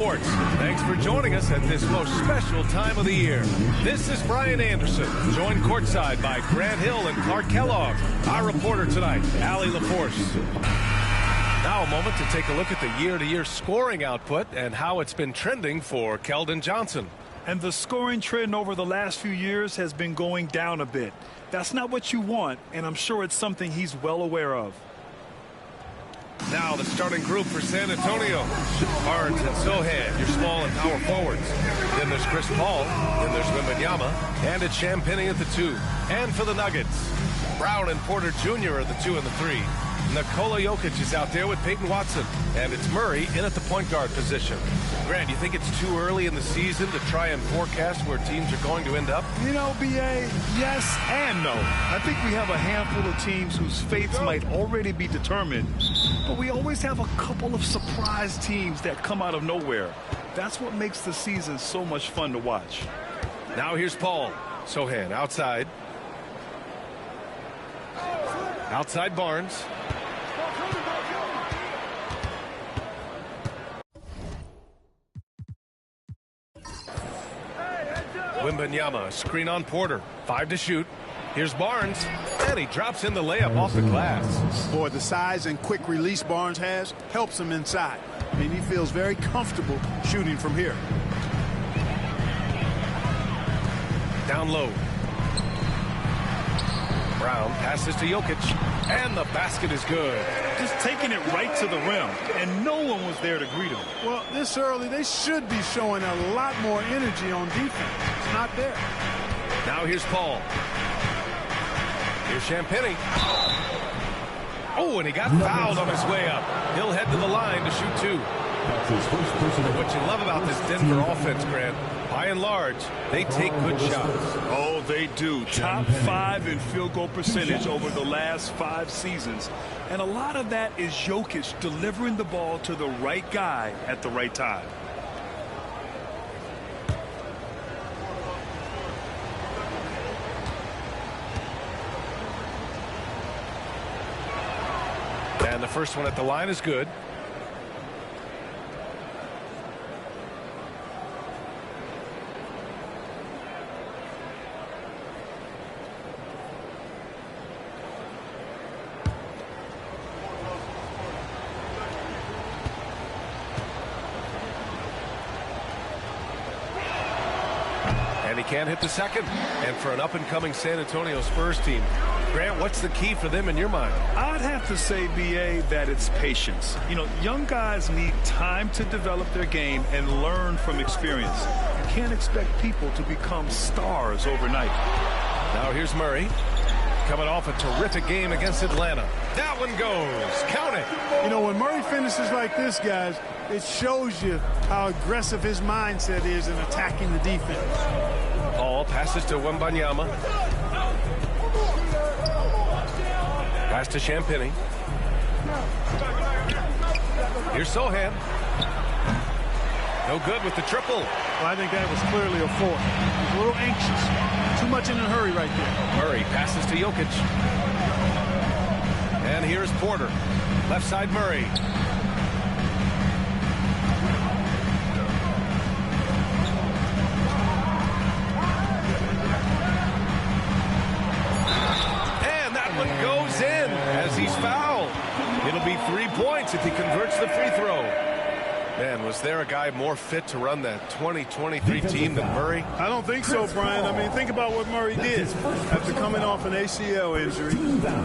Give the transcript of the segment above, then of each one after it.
Sports. Thanks for joining us at this most special time of the year. This is Brian Anderson, joined courtside by Grant Hill and Clark Kellogg. Our reporter tonight, Allie LaForce. Now a moment to take a look at the year-to-year scoring output and how it's been trending for Keldon Johnson. And the scoring trend over the last few years has been going down a bit. That's not what you want, and I'm sure it's something he's well aware of. Now the starting group for San Antonio. Barnes and Sohan, your small and power forwards. Then there's Chris Paul. Then there's Wembanyama. And it's Champagnie at the 2. And for the Nuggets, Brown and Porter Jr. are the 2 and the 3. Nikola Jokic is out there with Peyton Watson. And it's Murray in at the point guard position. Grant, you think it's too early in the season to try and forecast where teams are going to end up? You know, B.A., yes and no. I think we have a handful of teams whose fates might already be determined. But we always have a couple of surprise teams that come out of nowhere. That's what makes the season so much fun to watch. Now here's Paul. Sohan outside. Outside Barnes. Wembanyama, screen on Porter. 5 to shoot. Here's Barnes, and he drops in the layup off the glass. Boy, the size and quick release Barnes has helps him inside. I mean, he feels very comfortable shooting from here. Down low. Brown passes to Jokic, and the basket is good. Just taking it right to the rim, and no one was there to greet him. Well, this early, they should be showing a lot more energy on defense. It's not there. Now here's Paul. Here's Champagnie. Oh, and he got fouled on his way up. He'll head to the line to shoot 2. What you love about this Denver offense, Grant, by and large, they take good shots. Oh, they do. Top 5 in field goal percentage over the last 5 seasons. And a lot of that is Jokic delivering the ball to the right guy at the right time. And the first one at the line is good. And he can't hit the second. And for an up-and-coming San Antonio Spurs team, Grant, what's the key for them in your mind? I'd have to say, B.A., that it's patience. You know, young guys need time to develop their game and learn from experience. You can't expect people to become stars overnight. Now here's Murray. Coming off a terrific game against Atlanta. That one goes. Count it. You know, when Murray finishes like this, guys, it shows you how aggressive his mindset is in attacking the defense. Paul passes to Wembanyama. Pass to Champagnie. Here's Sohan. No good with the triple. Well, I think that was clearly a 4. He was a little anxious. Too much in a hurry right there. Murray passes to Jokic. And here's Porter. Left side Murray. And that one goes in as he's fouled. It'll be 3 points if he converts the free throw. Man, was there a guy more fit to run that 2023 team than Murray? I don't think so, Brian. I mean, think about what Murray did. After coming off an ACL injury,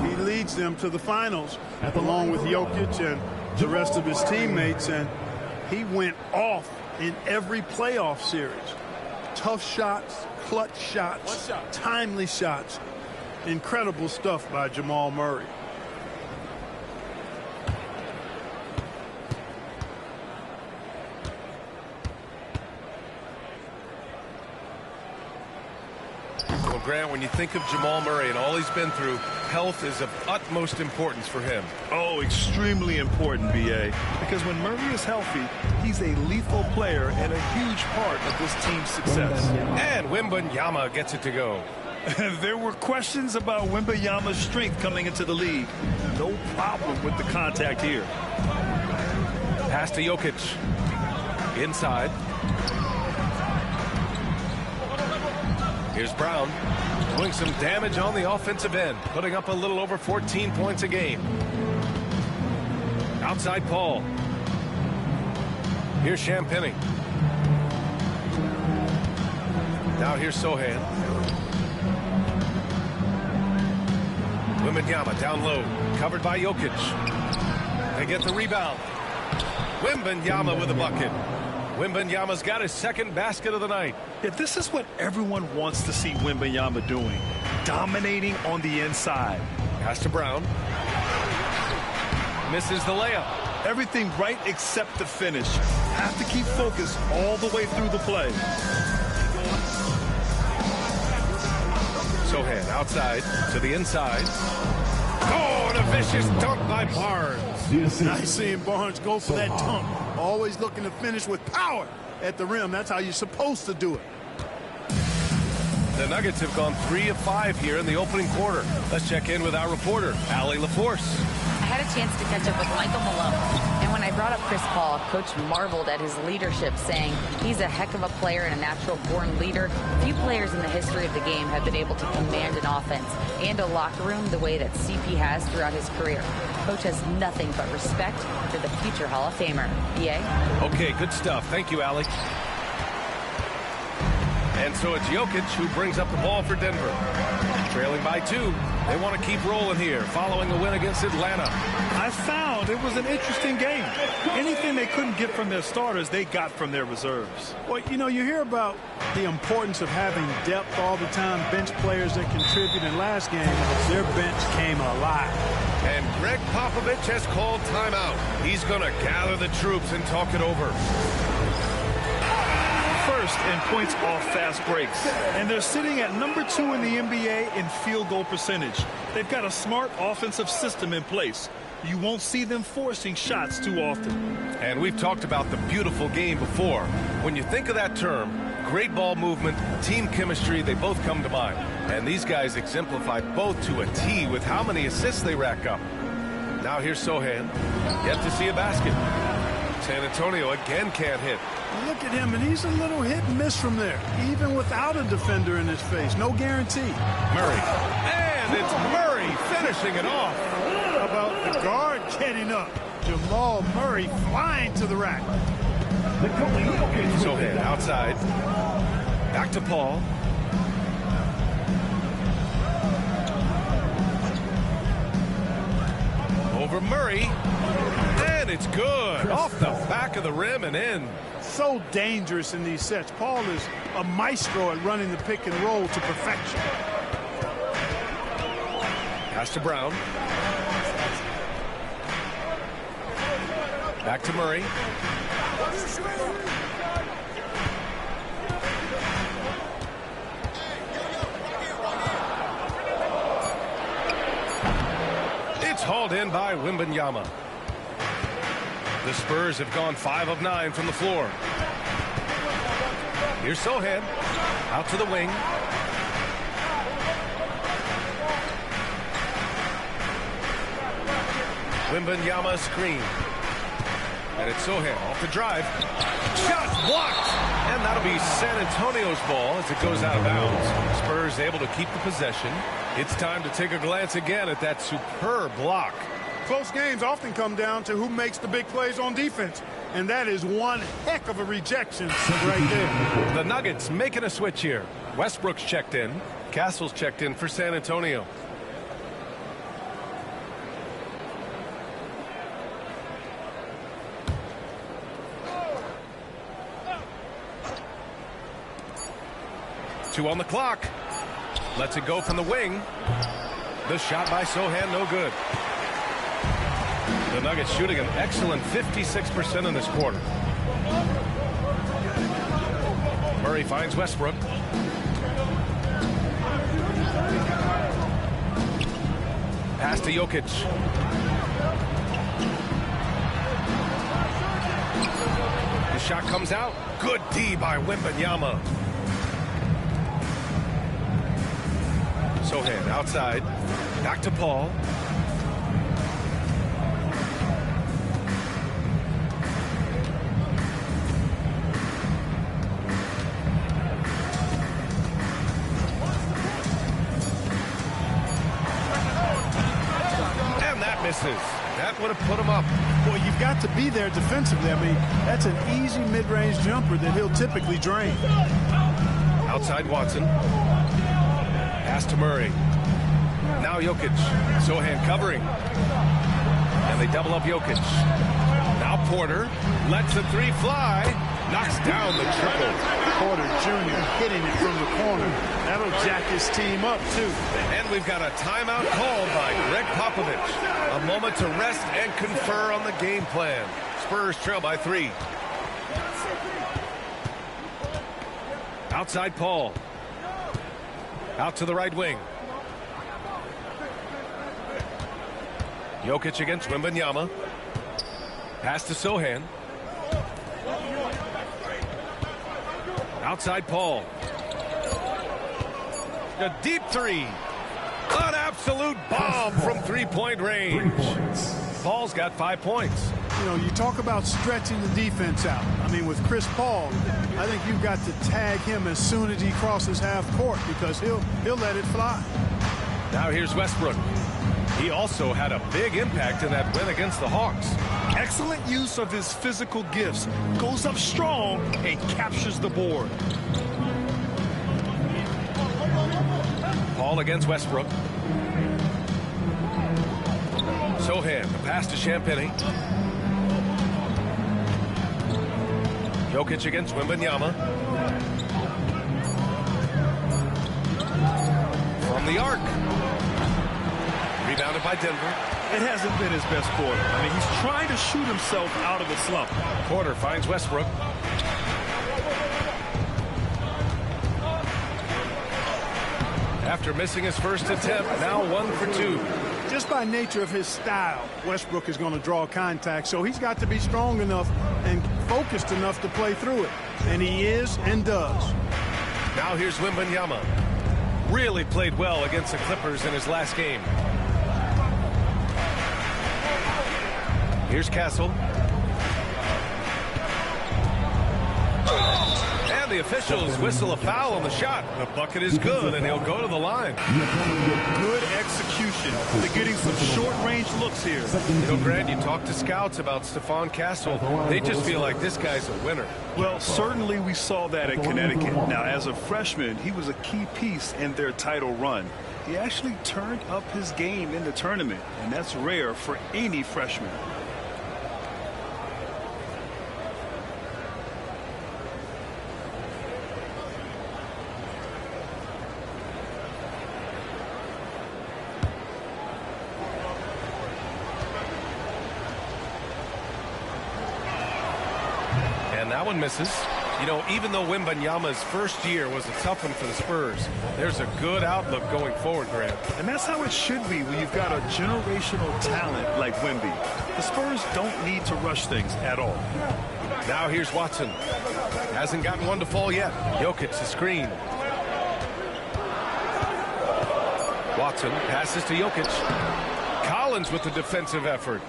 he leads them to the finals along with Jokic and the rest of his teammates, and he went off in every playoff series. Tough shots, clutch shots, timely shots. Incredible stuff by Jamal Murray. Well, Grant, when you think of Jamal Murray and all he's been through, health is of utmost importance for him. Oh, extremely important, B.A., because when Murray is healthy, he's a lethal player and a huge part of this team's success. And Wembanyama gets it to go. There were questions about Wembanyama's strength coming into the league. No problem with the contact here. Pass to Jokic. Inside. Here's Brown doing some damage on the offensive end, putting up a little over 14 points a game. Outside Paul. Here's Champagny. Now here's Sohan. Wembanyama down low, covered by Jokic. They get the rebound. Wembanyama with a bucket. Wembanyama's got his second basket of the night. Yeah, this is what everyone wants to see Wembanyama doing. Dominating on the inside. Pass to Brown. Misses the layup. Everything right except the finish. Have to keep focused all the way through the play. Sohan outside to the inside. Oh, and a vicious dunk by Barnes. Nice seeing Barnes go for that dunk. Always looking to finish with power at the rim. That's how you're supposed to do it. The Nuggets have gone 3 of 5 here in the opening quarter. Let's check in with our reporter, Allie LaForce. I had a chance to catch up with Michael Malone, and when I brought up Chris Paul, Coach marveled at his leadership, saying he's a heck of a player and a natural-born leader. Few players in the history of the game have been able to command an offense and a locker room the way that CP has throughout his career. Coach has nothing but respect for the future Hall of Famer. EA? Okay, good stuff. Thank you, Allie. And so it's Jokic who brings up the ball for Denver. Trailing by 2. They want to keep rolling here, following a win against Atlanta. I found it was an interesting game. Anything they couldn't get from their starters, they got from their reserves. Well, you know, you hear about the importance of having depth all the time, bench players that contribute. In last game, their bench came alive. And Greg Popovich has called timeout. He's going to gather the troops and talk it over. First in points off fast breaks, and they're sitting at number 2 in the NBA in field goal percentage. They've got a smart offensive system in place. You won't see them forcing shots too often. And we've talked about the beautiful game before. When you think of that term, great ball movement, team chemistry, they both come to mind. And these guys exemplify both to a T with how many assists they rack up. Now here's Sohan. Yet to see a basket. San Antonio again can't hit. Look at him, and he's a little hit and miss from there, even without a defender in his face. No guarantee. Murray. And it's Murray finishing it off. How about the guard getting up? Jamal Murray flying to the rack. Sohan outside. Back to Paul. Over Murray. And it's good. Off the back of the rim and in. So dangerous in these sets. Paul is a maestro at running the pick and roll to perfection. Pass to Brown. Back to Murray. It's hauled in by Wembanyama. The Spurs have gone 5 of 9 from the floor. Here's Sohan. Out to the wing. Wembanyama screen. And it's Sohan off the drive. Shot blocked. And that'll be San Antonio's ball as it goes out of bounds. Spurs able to keep the possession. It's time to take a glance again at that superb block. Close games often come down to who makes the big plays on defense. And that is one heck of a rejection right there. The Nuggets making a switch here. Westbrook's checked in. Castle's checked in for San Antonio. Two on the clock. Lets it go from the wing. The shot by Sohan, no good. The Nuggets shooting an excellent 56% in this quarter. Murray finds Westbrook. Pass to Jokic. The shot comes out. Good D by Wembanyama. Sohan outside. Back to Paul. misses. That would have put him up. Well, you've got to be there defensively. I mean, that's an easy mid-range jumper that he'll typically drain. Outside Watson. Pass to Murray. Now Jokic. Sohan covering. And they double up Jokic. Now Porter lets the three fly. Knocks down the triple. Porter Jr. hitting it from the corner. That'll jack his team up, too. And we've got a timeout called by Greg Popovich. A moment to rest and confer on the game plan. Spurs trail by 3. Outside Paul. Out to the right wing. Jokic against Wembanyama. Pass to Sohan. Outside Paul. A deep three. An absolute bomb from three-point range. Paul's got 5 points. You know, you talk about stretching the defense out. I mean, with Chris Paul, I think you've got to tag him as soon as he crosses half court because he'll let it fly. Now here's Westbrook. He also had a big impact in that win against the Hawks. Excellent use of his physical gifts. Goes up strong and captures the board. Paul against Westbrook. Sohan, the pass to Champagny. Jokic against Wembanyama. From the arc. Rebounded by Denver. It hasn't been his best quarter. I mean, he's trying to shoot himself out of the slump. Porter finds Westbrook. After missing his first attempt, now 1 for 2. Just by nature of his style, Westbrook is going to draw contact, so he's got to be strong enough and focused enough to play through it. And he is and does. Now here's Wembanyama. Really played well against the Clippers in his last game. Here's Castle. And the officials whistle a foul on the shot. The bucket is good, and he'll go to the line. Good execution. They're getting some short-range looks here. You know, Grant, you talk to scouts about Stephon Castle. They just feel like this guy's a winner. Well, certainly we saw that at Connecticut. Now, as a freshman, he was a key piece in their title run. He actually turned up his game in the tournament, and that's rare for any freshman. That one misses. You know, even though Wembanyama's first year was a tough one for the Spurs, there's a good outlook going forward, Grant. And that's how it should be when you've got a generational talent like Wemby. The Spurs don't need to rush things at all. Now here's Watson. Hasn't gotten one to fall yet. Jokic the screen. Watson passes to Jokic. Collins with the defensive effort.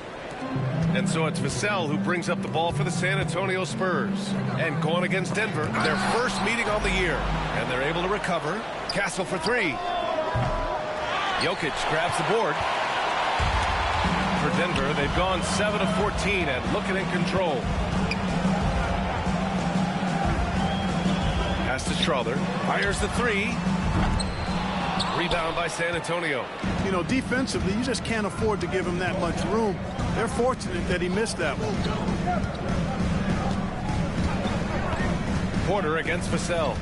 And so it's Vassell who brings up the ball for the San Antonio Spurs. And going against Denver, their first meeting on the year. And they're able to recover. Castle for 3. Jokic grabs the board. For Denver, they've gone 7 of 14 and looking in control. Pass to Schroeder. Fires the 3. Rebound by San Antonio. You know, defensively, you just can't afford to give him that much room. They're fortunate that he missed that one. Porter against Vassell.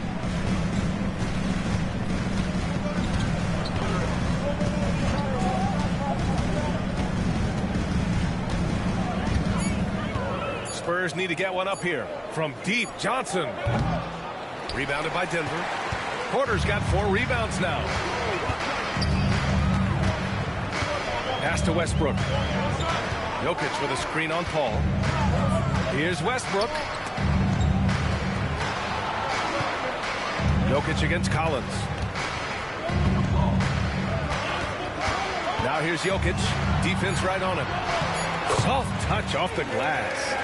Spurs need to get one up here. From deep, Johnson. Rebounded by Denver. Porter's got 4 rebounds now. Pass to Westbrook. Jokic with a screen on Paul. Here's Westbrook. Jokic against Collins. Now here's Jokic. Defense right on him. Soft touch off the glass.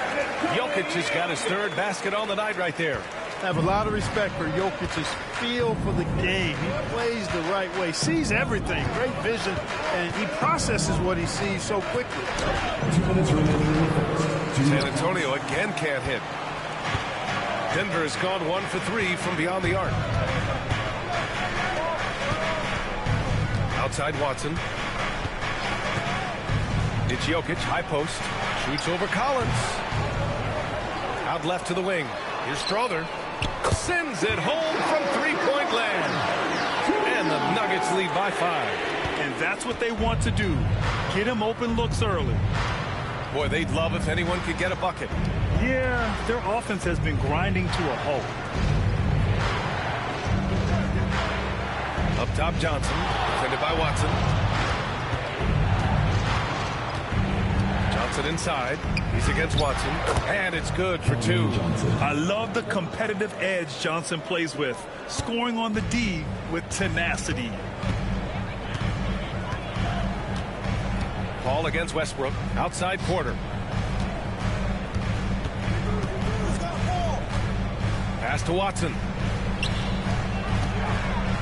Jokic has got his 3rd basket on the night right there. I have a lot of respect for Jokic's feel for the game. He plays the right way, sees everything, great vision, and he processes what he sees so quickly. 2 minutes remaining. San Antonio again can't hit. Denver has gone 1 for 3 from beyond the arc. Outside Watson. It's Jokic, high post. Shoots over Collins. Out left to the wing. Here's Strother. Sends it home from three-point land. And the Nuggets lead by 5. And that's what they want to do. Get him open looks early. Boy, they'd love if anyone could get a bucket. Yeah, their offense has been grinding to a halt. Up top, Johnson. Defended by Watson. Johnson inside. He's against Watson. And it's good for 2. I love the competitive edge Johnson plays with. Scoring on the D with tenacity. Paul against Westbrook. Outside Porter. Pass to Watson.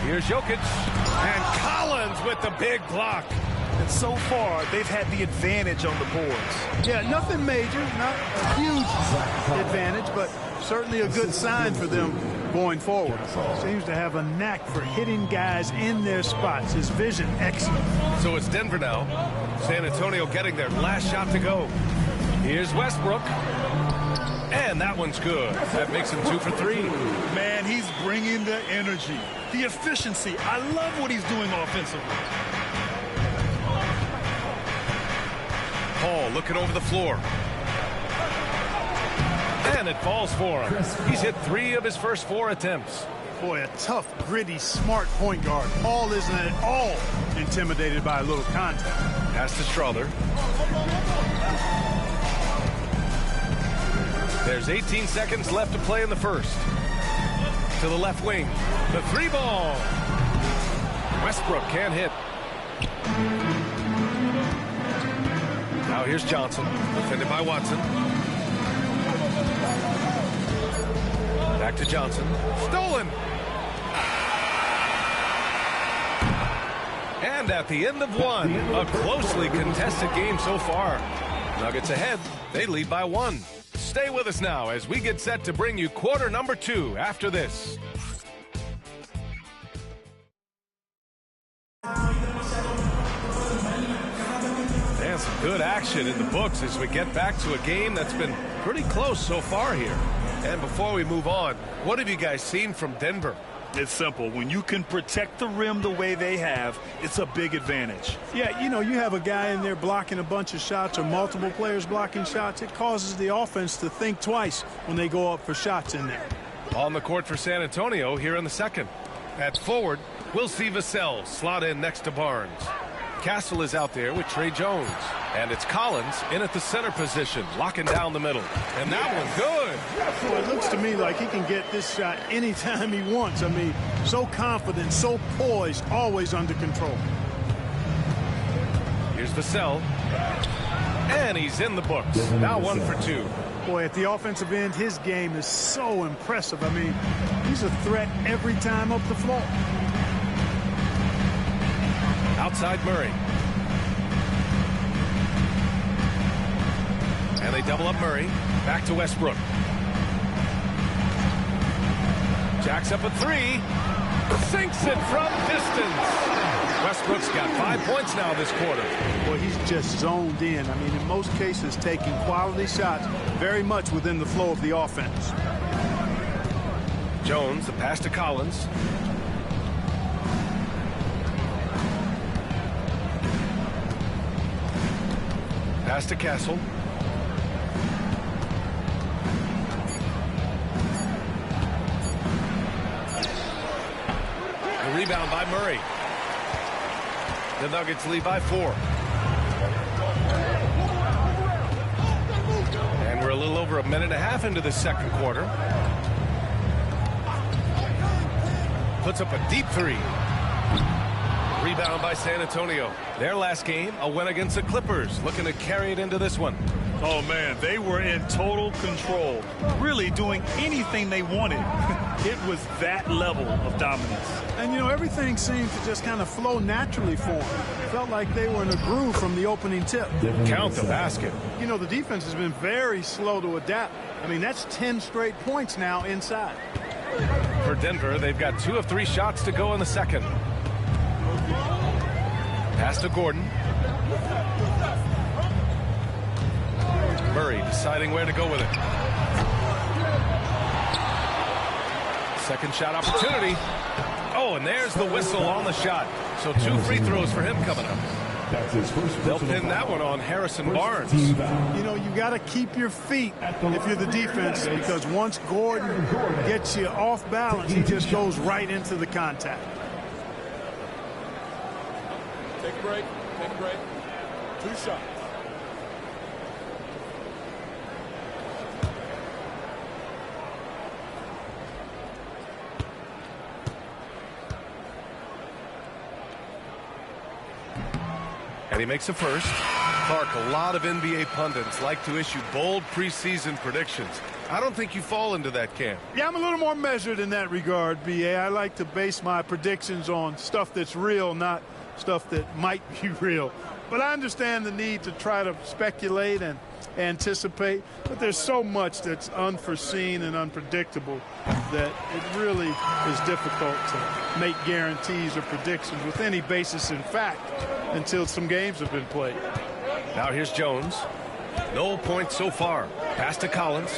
Here's Jokic. And Collins with the big block. And so far, they've had the advantage on the boards. Yeah, nothing major, not a huge advantage, but certainly a good sign for them going forward. Seems to have a knack for hitting guys in their spots. His vision, excellent. So it's Denver now. San Antonio getting their last shot to go. Here's Westbrook. And that one's good. That makes him 2 for 3. Man, he's bringing the energy, the efficiency. I love what he's doing offensively. Paul looking over the floor. And it falls for him. He's hit 3 of his first 4 attempts. Boy, a tough, gritty, smart point guard. Paul isn't at all intimidated by a little contact. Pass to Strother. There's 18 seconds left to play in the first. To the left wing. The 3 ball. Westbrook can't hit. Now here's Johnson. Defended by Watson. Back to Johnson. Stolen. And at the end of 1, a closely contested game so far. Nuggets ahead. They lead by 1. Stay with us now as we get set to bring you quarter number 2 after this. And some good action in the books as we get back to a game that's been pretty close so far here. And before we move on, what have you guys seen from Denver? It's simple. When you can protect the rim the way they have, it's a big advantage. Yeah, you know, you have a guy in there blocking a bunch of shots or multiple players blocking shots. It causes the offense to think twice when they go up for shots in there. On the court for San Antonio here in the second. At forward, we'll see Vassell slot in next to Barnes. Castle is out there with Trey Jones. And it's Collins in at the center position, locking down the middle. And that one's good. Well, it looks to me like he can get this shot anytime he wants. I mean, so confident, so poised, always under control. Here's Vassell. And he's in the books. Now 1 for 2. Boy, at the offensive end, his game is so impressive. I mean, he's a threat every time up the floor. Outside Murray. And they double up Murray. Back to Westbrook. Jacks up a 3. Sinks it from distance. Westbrook's got 5 points now this quarter. Boy, he's just zoned in. I mean, in most cases, taking quality shots very much within the flow of the offense. Jones, the pass to Collins. Pass to Castle. The rebound by Murray. The Nuggets lead by 4. And we're a little over a minute and a half into the second quarter. Puts up a deep 3. Rebound by San Antonio. Their last game, a win against the Clippers. Looking to carry it into this one. Oh, man, they were in total control, really doing anything they wanted. It was that level of dominance. And, you know, everything seemed to just kind of flow naturally for them. Felt like they were in a groove from the opening tip. Count the basket. You know, the defense has been very slow to adapt. I mean, that's 10 straight points now inside. For Denver, they've got 2 of 3 shots to go in the second. Pass to Gordon. Murray deciding where to go with it. Second shot opportunity. Oh, and there's the whistle on the shot. So 2 free throws for him coming up. That's his first. They'll pin that one on Harrison Barnes. You know, you got to keep your feet if you're the defense, because once Gordon gets you off balance, he just goes right into the contact. Take a break. Take a break. 2 shots. And he makes a first. Clark, a lot of NBA pundits like to issue bold preseason predictions. I don't think you fall into that camp. Yeah, I'm a little more measured in that regard, B.A. I like to base my predictions on stuff that's real, not stuff that might be real. But I understand the need to try to speculate and anticipate, but there's so much that's unforeseen and unpredictable that it really is difficult to make guarantees or predictions with any basis in fact until some games have been played. Now here's Jones. No points so far. Pass to Collins.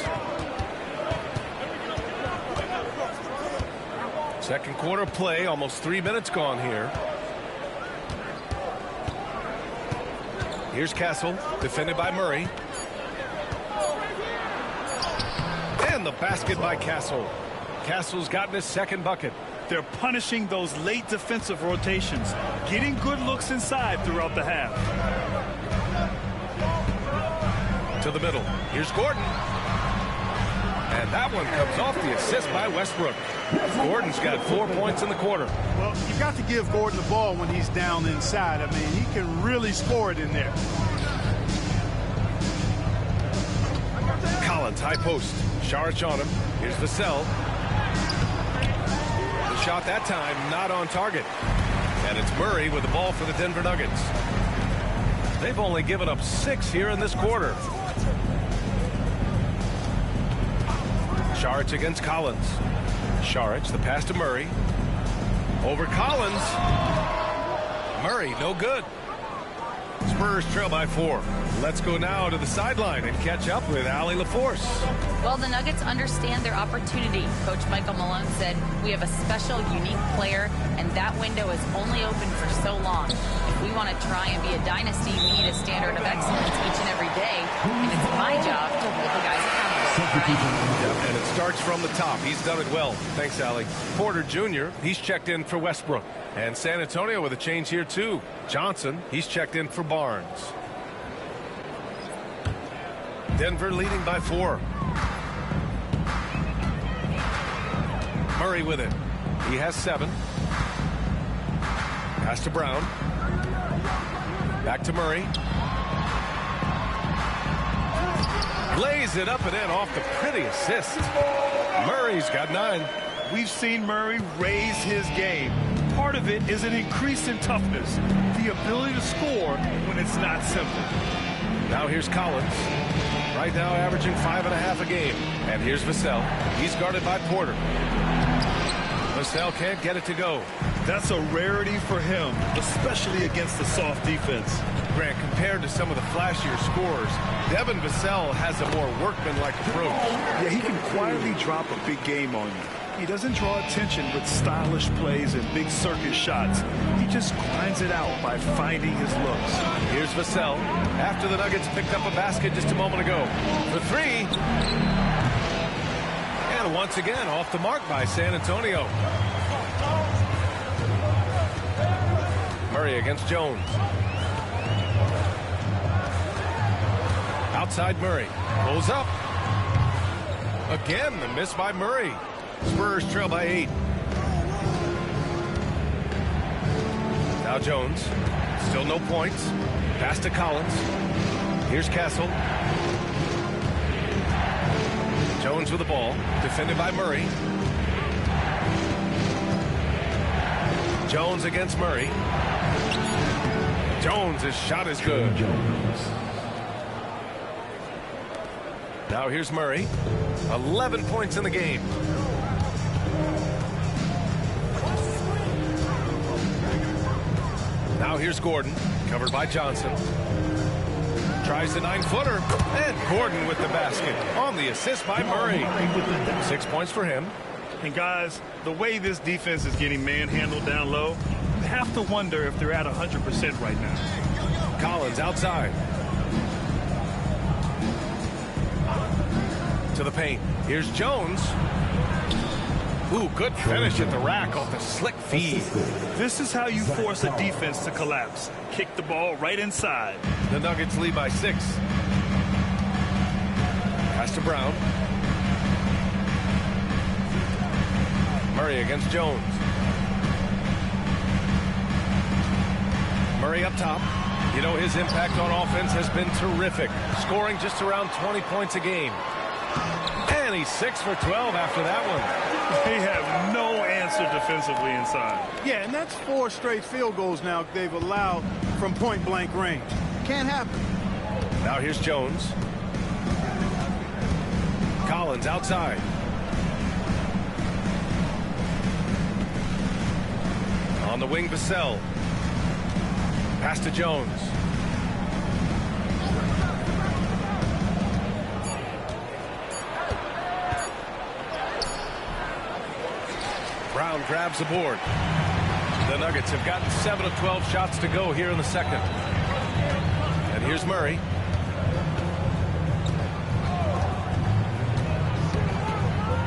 Second quarter play, almost 3 minutes gone here. Here's Castle, defended by Murray. And the basket by Castle. Castle's gotten his second bucket. They're punishing those late defensive rotations, getting good looks inside throughout the half. To the middle. Here's Gordon. And that one comes off the assist by Westbrook. Gordon's got 4 points in the quarter. Well, you've got to give Gordon the ball when he's down inside. I mean, he can really score it in there. Collins, high post. Saric on him. Here's Vassell. The shot that time not on target. And it's Murray with the ball for the Denver Nuggets. They've only given up 6 here in this quarter. Saric against Collins. Saric, the pass to Murray. Over Collins. Murray, no good. Spurs trail by 4. Let's go now to the sideline and catch up with Allie LaForce. Well, the Nuggets understand their opportunity. Coach Michael Malone said, we have a special, unique player, and that window is only open for so long. If we want to try and be a dynasty, we need a standard of excellence each and every day, and it's my job to hold the guys accountable. Yep, and it starts from the top. He's done it well. Thanks, Allie. Porter Jr., he's checked in for Westbrook. And San Antonio with a change here, too. Johnson, he's checked in for Barnes. Denver leading by 4. Murray with it. He has 7. Pass to Brown. Back to Murray. Lays it up and in off the pretty assist. Murray's got 9. We've seen Murray raise his game. Part of it is an increase in toughness, the ability to score when it's not simple. Now here's Collins. Right now averaging 5.5 a game. And here's Vassell. He's guarded by Porter. Vassell can't get it to go. That's a rarity for him, especially against the soft defense. Grant, compared to some of the flashier scores, Devin Vassell has a more workmanlike approach. Yeah, he can quietly drop a big game on you. He doesn't draw attention with stylish plays and big circus shots. He just grinds it out by finding his looks. Here's Vassell after the Nuggets picked up a basket just a moment ago. For 3. And once again off the mark by San Antonio. Murray against Jones. Outside Murray. Pulls up. Again, the miss by Murray. Spurs trail by 8. Now Jones. Still no points. Pass to Collins. Here's Castle. Jones with the ball, defended by Murray. Jones against Murray. Jones' shot is good. Now here's Murray. 11 points in the game. Now here's Gordon, covered by Johnson. Tries the 9-footer, and Gordon with the basket on the assist by Murray. 6 points for him. And guys, the way this defense is getting manhandled down low, you have to wonder if they're at 100% right now. Collins outside. To the paint. Here's Jones. Ooh, good finish at the rack off the slick feed. This is how you force a defense to collapse. Kick the ball right inside. The Nuggets lead by 6. Pass to Brown. Murray against Jones. Murray up top. You know, his impact on offense has been terrific, scoring just around 20 points a game. And he's 6 for 12 after that one. They have no answer defensively inside. Yeah, and that's 4 straight field goals now they've allowed from point-blank range. Can't happen. Now here's Jones. Collins outside. On the wing, Vassell. Pass to Jones. Brown grabs the board. The Nuggets have gotten 7 of 12 shots to go here in the second. And here's Murray.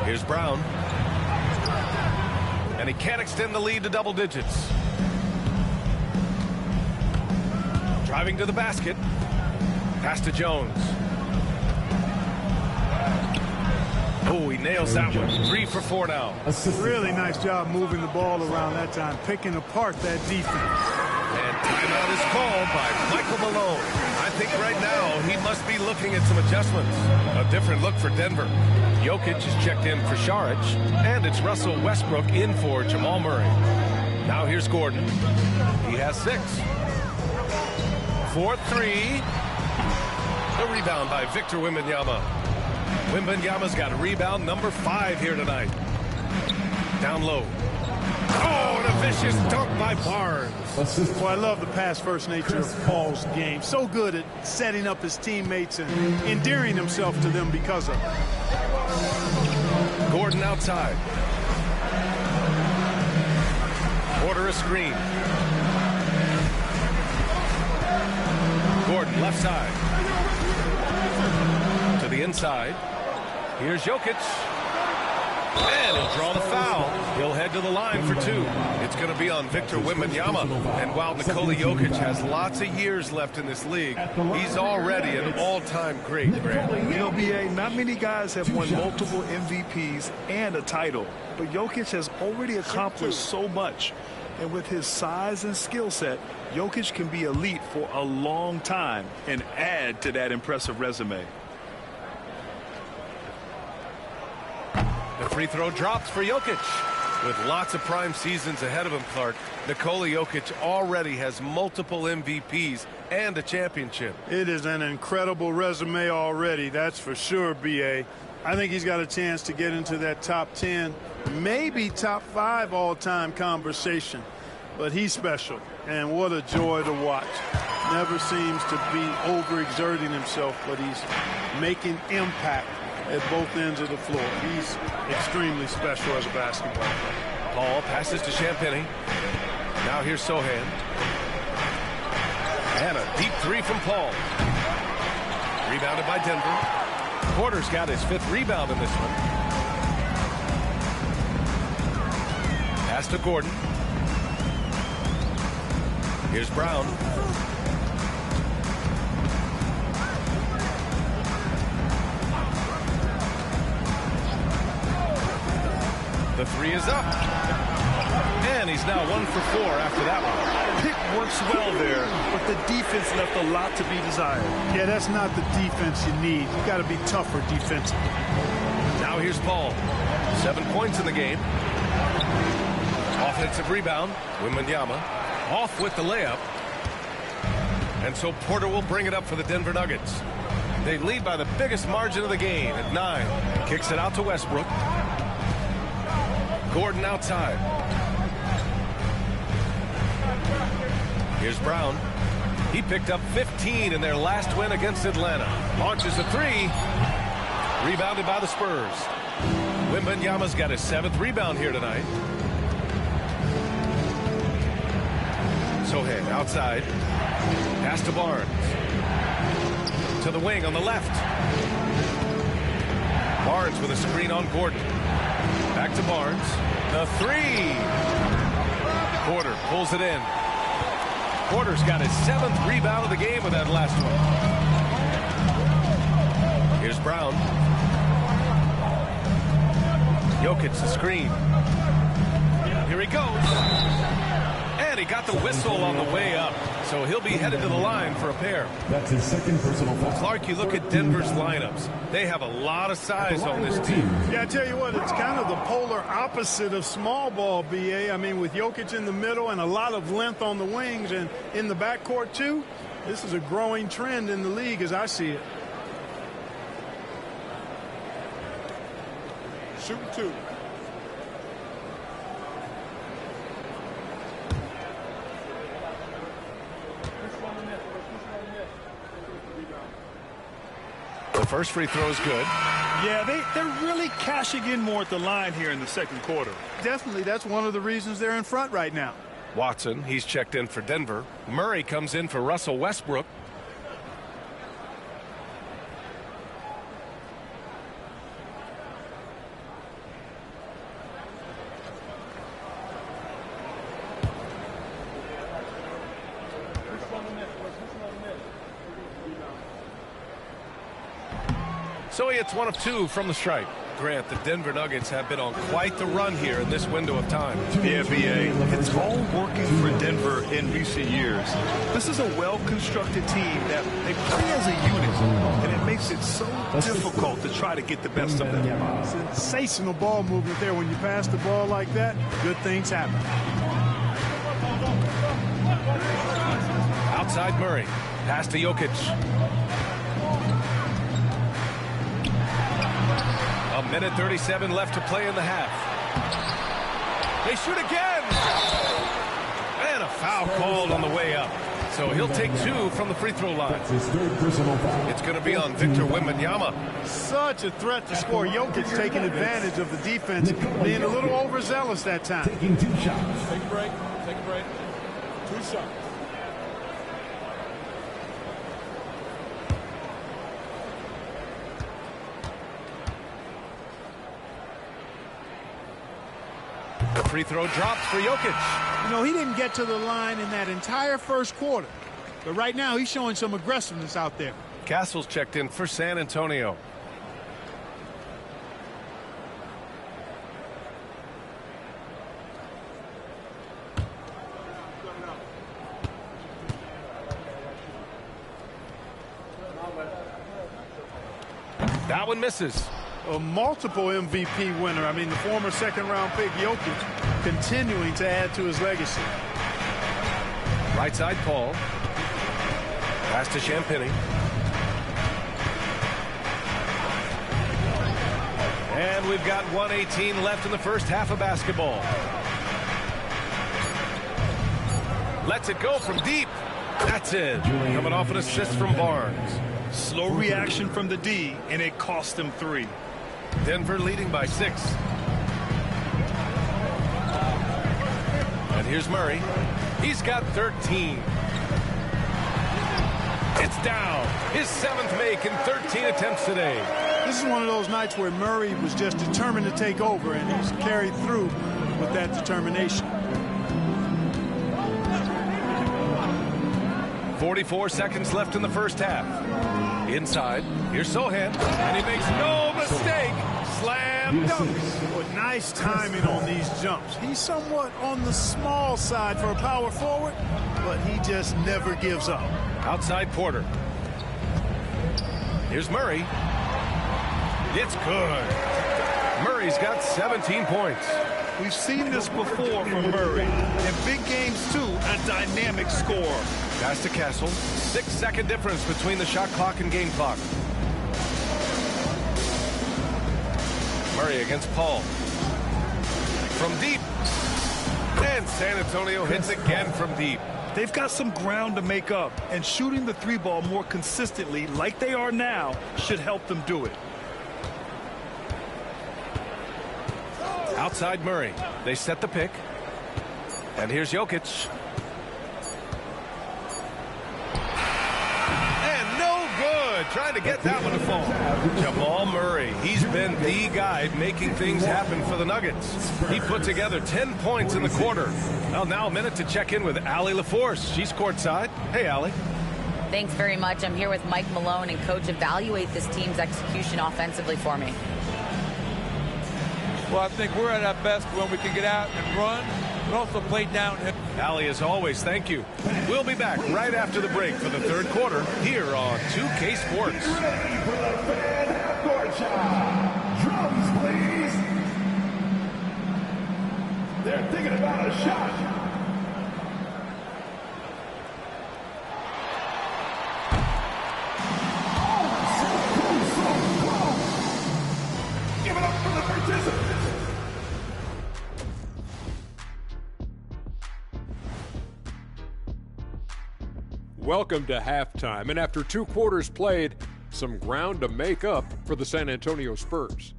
Here's Brown. And he can't extend the lead to double digits. Driving to the basket. Pass to Jones. Oh, he nails that one. 3 for 4 now. Really nice job moving the ball around that time, picking apart that defense. And timeout is called by Michael Malone. I think right now he must be looking at some adjustments. A different look for Denver. Jokic is checked in for Šarić, and it's Russell Westbrook in for Jamal Murray. Now here's Gordon. He has 6. 4-3. The rebound by Victor Wembanyama. Wembanyama's got a rebound number 5 here tonight. Down low. Oh, and a vicious dunk by Barnes. Well, I love the pass-first nature of Paul's game. So good at setting up his teammates and endearing himself to them because of it. Gordon outside. Order a screen. Gordon left side. To the inside. Here's Jokic. And he'll draw the foul. He'll head to the line for 2. It's going to be on Victor Wembanyama. And while Nikola Jokic has lots of years left in this league, he's already an all-time great, Grant. You know, B.A., not many guys have won multiple MVPs and a title. But Jokic has already accomplished so much. And with his size and skill set, Jokic can be elite for a long time and add to that impressive resume. The free throw drops for Jokic. With lots of prime seasons ahead of him, Clark, Nikola Jokic already has multiple MVPs and a championship. It is an incredible resume already, that's for sure, B.A. I think he's got a chance to get into that top 10, maybe top 5 all-time conversation. But he's special, and what a joy to watch. Never seems to be overexerting himself, but he's making impact at both ends of the floor. He's extremely special as a basketball player. Paul passes to Champagny. Now here's Sohan. And a deep 3 from Paul. Rebounded by Denver. Porter's got his 5th rebound in this one. Pass to Gordon. Here's Brown. The 3 is up. And he's now 1 for 4 after that one. Pick works well there, but the defense left a lot to be desired. Yeah, that's not the defense you need. You got to be tougher defensively. Now here's Paul. 7 points in the game. Offensive rebound. Wembanyama off with the layup. And so Porter will bring it up for the Denver Nuggets. They lead by the biggest margin of the game at 9. Kicks it out to Westbrook. Gordon outside. Here's Brown. He picked up 15 in their last win against Atlanta. Launches a 3. Rebounded by the Spurs. Wembanyama's got his 7th rebound here tonight. Sohan outside. Pass to Barnes. To the wing on the left. Barnes with a screen on Gordon. Back to Barnes. The 3. Porter pulls it in. Porter's got his 7th rebound of the game with that last one. Here's Brown. Jokic the screen. Here he goes. And he got the whistle on the way up. So he'll be headed to the line for a pair. That's his 2nd personal foul. Clark, you look at Denver's lineups. They have a lot of size on this team. Yeah, I tell you what, it's kind of the polar opposite of small ball, B.A. I mean, with Jokic in the middle and a lot of length on the wings and in the backcourt, too, this is a growing trend in the league as I see it. Shooting 2. The first free throw is good. Yeah, they're really cashing in more at the line here in the second quarter. Definitely, that's one of the reasons they're in front right now. Watson, he's checked in for Denver. Murray comes in for Russell Westbrook. So he hits 1 of 2 from the stripe. Grant, the Denver Nuggets have been on quite the run here in this window of time. Yeah, B.A. It's all working for Denver in recent years. This is a well-constructed team that they play as a unit, and it makes it so difficult to try to get the best of them. Sensational ball movement there. When you pass the ball like that, good things happen. Outside Murray. Pass to Jokic. A minute 37 left to play in the half. They shoot again. And a foul called on the way up. So he'll take 2 from the free throw line. That's his 3rd personal foul. It's going to be on Victor Wembanyama. Such a threat to score. Jokic taking advantage of the defense, being a little overzealous that time. Taking 2 shots. Take a break. Take a break. 2 shots. The free throw drops for Jokic. You know, he didn't get to the line in that entire first quarter. But right now, he's showing some aggressiveness out there. Castle's checked in for San Antonio. That one misses. A multiple MVP winner. I mean, the former second-round pick Jokic continuing to add to his legacy. Right side, Paul. Pass to Champagny. And we've got 1:18 left in the first half of basketball. Lets it go from deep. That's it. Coming off an assist from Barnes. Slow reaction from the D, and it cost them 3. Denver leading by 6. And here's Murray. He's got 13. It's down. His 7th make in 13 attempts today. This is one of those nights where Murray was just determined to take over, and he's carried through with that determination. 44 seconds left in the first half. Inside, here's Sohan, and he makes no mistake. Slam dunk. Well, nice timing on these jumps. He's somewhat on the small side for a power forward, but he just never gives up. Outside Porter. Here's Murray. It's good. He's got 17 points. We've seen this before from Murray. In big games, too, a dynamic score. Pass to Castle. 6-second difference between the shot clock and game clock. Murray against Paul. From deep. And San Antonio hits again from deep. They've got some ground to make up, and shooting the three ball more consistently like they are now should help them do it. Outside Murray. They set the pick. And here's Jokic. And no good. Trying to get that one to fall. Jamal Murray. He's been the guy making things happen for the Nuggets. He put together 10 points in the quarter. Well, now a minute to check in with Allie LaForce. She's courtside. Hey, Allie. Thanks very much. I'm here with Mike Malone, and Coach, evaluate this team's execution offensively for me. Well, I think we're at our best when we can get out and run, but also play downhill. Allie, as always, thank you. We'll be back right after the break for the third quarter here on 2K Sports. Drums, please. They're thinking about a shot. Give it up for the participants. Welcome to halftime, and after 2 quarters played, some ground to make up for the San Antonio Spurs.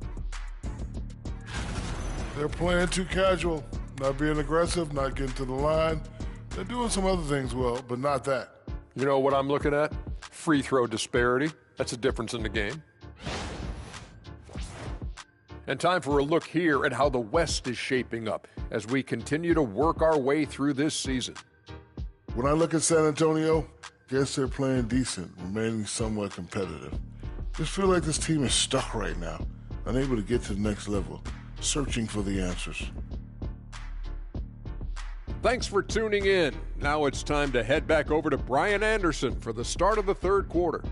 They're playing too casual, not being aggressive, not getting to the line. They're doing some other things well, but not that. You know what I'm looking at? Free throw disparity. That's a difference in the game. And time for a look here at how the West is shaping up as we continue to work our way through this season. When I look at San Antonio, guess they're playing decent, remaining somewhat competitive. Just feel like this team is stuck right now, unable to get to the next level, searching for the answers. Thanks for tuning in. Now it's time to head back over to Brian Anderson for the start of the third quarter.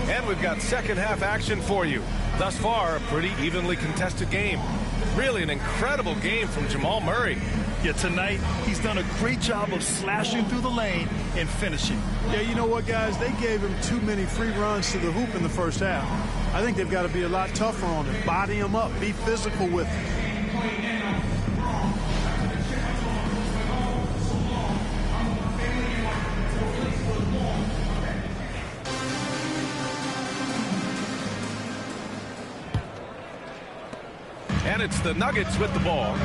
And we've got second half action for you. Thus far, a pretty evenly contested game. Really an incredible game from Jamal Murray. Yeah, tonight, he's done a great job of slashing through the lane and finishing. Yeah, you know what, guys? They gave him too many free runs to the hoop in the first half. I think they've got to be a lot tougher on him. Body him up. Be physical with him. And it's the Nuggets with the ball.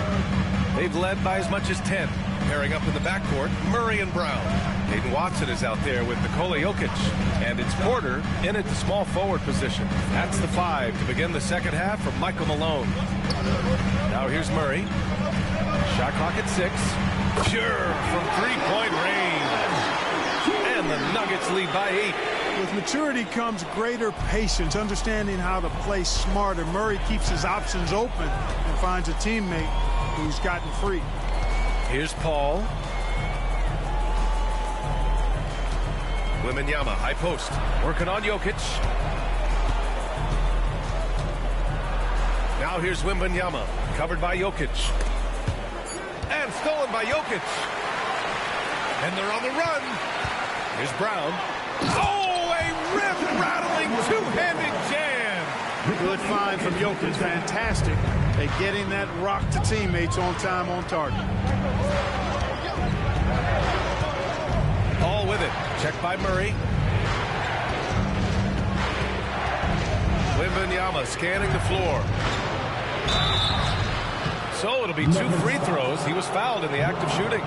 They've led by as much as 10. Pairing up in the backcourt, Murray and Brown. Hayden Watson is out there with Nikola Jokic. And it's Porter in at the small forward position. That's the 5 to begin the second half from Michael Malone. Now here's Murray. Shot clock at 6. Sure, from three-point range. And the Nuggets lead by 8. With maturity comes greater patience, understanding how to play smarter. Murray keeps his options open and finds a teammate who's gotten free. Here's Paul. Wembanyama, high post. Working on Jokic. Now here's Wembanyama. Covered by Jokic. And stolen by Jokic. And they're on the run. Here's Brown. Oh, a rip-rattling two-handed jam. Good find from Jokic. Fantastic at getting that rock to teammates on time, on target. All with it. Checked by Murray. Wembanyama scanning the floor. So it'll be 2 free throws. He was fouled in the act of shooting.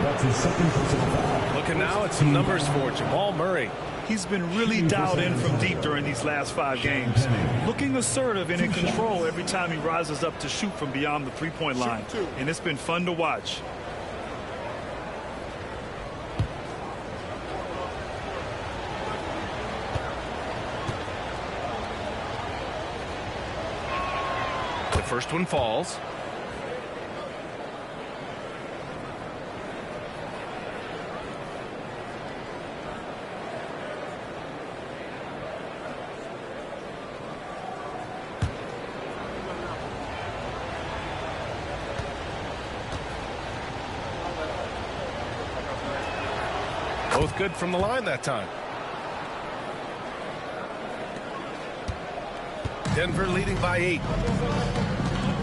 That's his second personal foul. Looking now at some numbers for Jamal Murray. He's been really dialed in from deep during these last 5 games. Looking assertive and in control every time he rises up to shoot from beyond the three-point line. And it's been fun to watch. first one falls. Both good from the line that time. Denver leading by 8.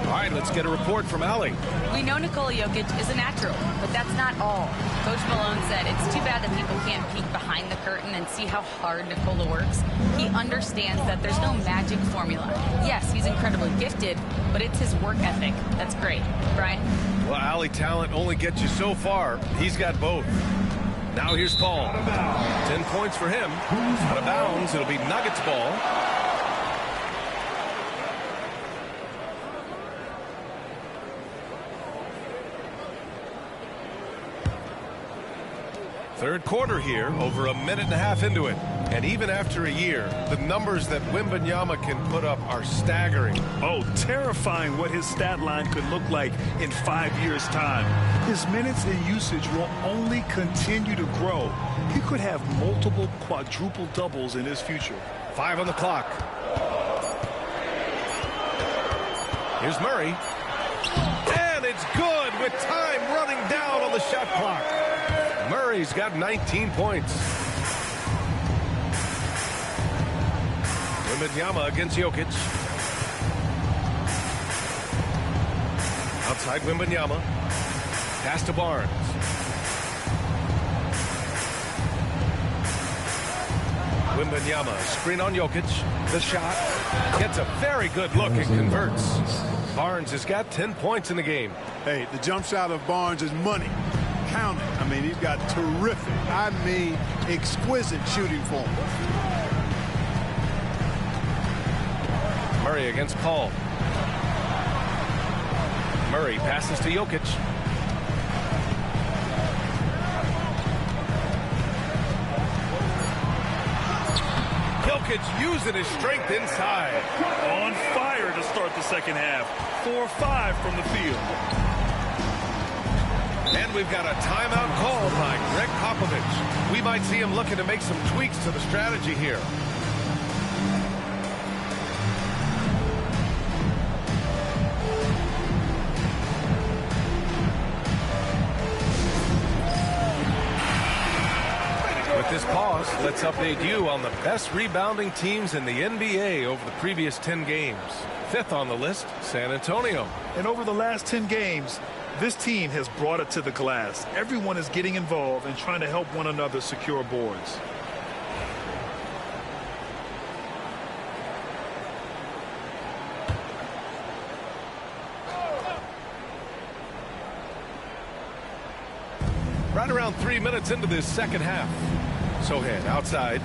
All right, let's get a report from Allie. We know Nikola Jokic is a natural, but that's not all. Coach Malone said it's too bad that people can't peek behind the curtain and see how hard Nikola works. He understands that there's no magic formula. Yes, he's incredibly gifted, but it's his work ethic that's great. Brian? Well, Allie, talent only gets you so far. He's got both. Now here's Paul. 10 points for him. Out of bounds. It'll be Nuggets ball. Third quarter here, over a minute and a half into it. And even after a year, the numbers that Wembanyama can put up are staggering. Oh, terrifying what his stat line could look like in 5 years' time. His minutes and usage will only continue to grow. He could have multiple quadruple doubles in his future. 5 on the clock. Here's Murray. And it's good with time running down on the shot clock. Murray's got 19 points. Wembanyama against Jokic. Outside Wembanyama. Pass to Barnes. Wembanyama, screen on Jokic. The shot. Gets a very good look and converts. Barnes has got 10 points in the game. Hey, the jump shot of Barnes is money. Count it. I mean, he's got terrific, I mean, exquisite shooting form. Murray against Paul. Murray passes to Jokic. Jokic using his strength inside. On fire to start the second half. 4-5 from the field. And we've got a timeout called by Greg Popovich. We might see him looking to make some tweaks to the strategy here. With this pause, let's update you on the best rebounding teams in the NBA over the previous 10 games. 5th on the list, San Antonio. And over the last 10 games, this team has brought it to the glass. Everyone is getting involved and trying to help one another secure boards. Right around 3 minutes into this second half. Sohan outside.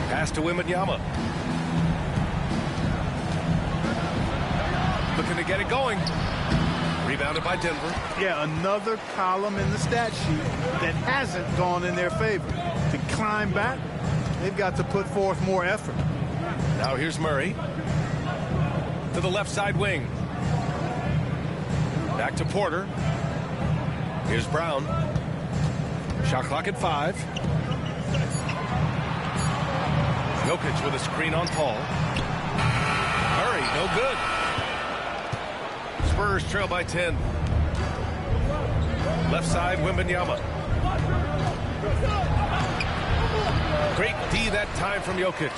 Pass to Wembanyama. Looking to get it going. Rebounded by Denver. Yeah, another column in the stat sheet that hasn't gone in their favor. To climb back, they've got to put forth more effort. Now here's Murray. To the left side wing. Back to Porter. Here's Brown. Shot clock at 5. Jokic with a screen on Paul. Murray, no good. Spurs trail by 10. Left side, Wembanyama. Great D that time from Jokic.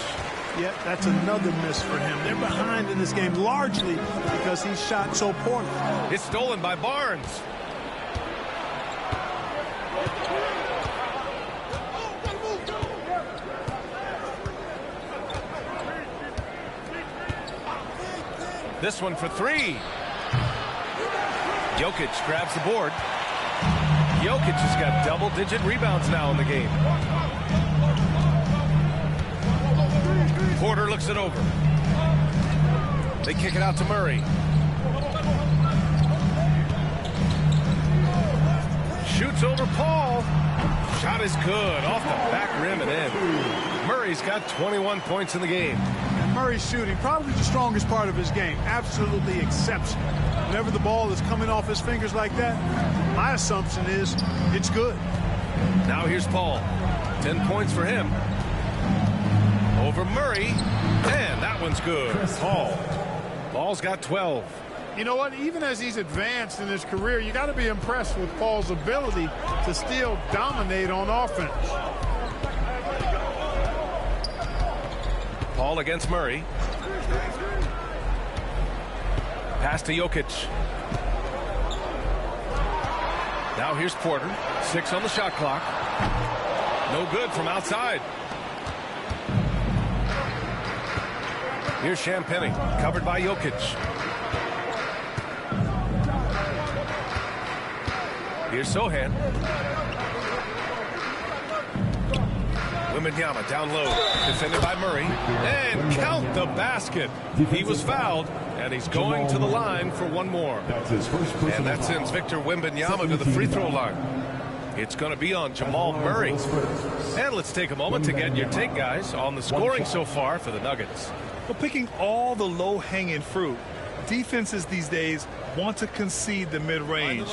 Yeah, that's another miss for him. They're behind in this game largely because he shot so poorly. It's stolen by Barnes. This one for 3. Jokic grabs the board. Jokic has got double-digit rebounds now in the game. Porter looks it over. They kick it out to Murray. Shoots over Paul. Shot is good. Off the back rim and in. Murray's got 21 points in the game. Murray's shooting, probably the strongest part of his game. Absolutely exceptional. Whenever the ball is coming off his fingers like that, my assumption is it's good. Now here's Paul. 10 points for him. Over Murray. And that one's good. Paul. Paul's got 12. You know what? Even as he's advanced in his career, you got to be impressed with Paul's ability to still dominate on offense. Paul against Murray. Pass to Jokic. Now here's Porter. 6 on the shot clock. No good from outside. Here's Champagnie, covered by Jokic. Here's Sohan. Wembanyama down low, defended by Murray. And count the basket. He was fouled, and he's going to the line for one more. And that sends Victor Wembanyama to the free throw line. It's going to be on Jamal Murray. And let's take a moment to get your take, guys, on the scoring so far for the Nuggets. Well, picking all the low-hanging fruit, defenses these days want to concede the mid-range,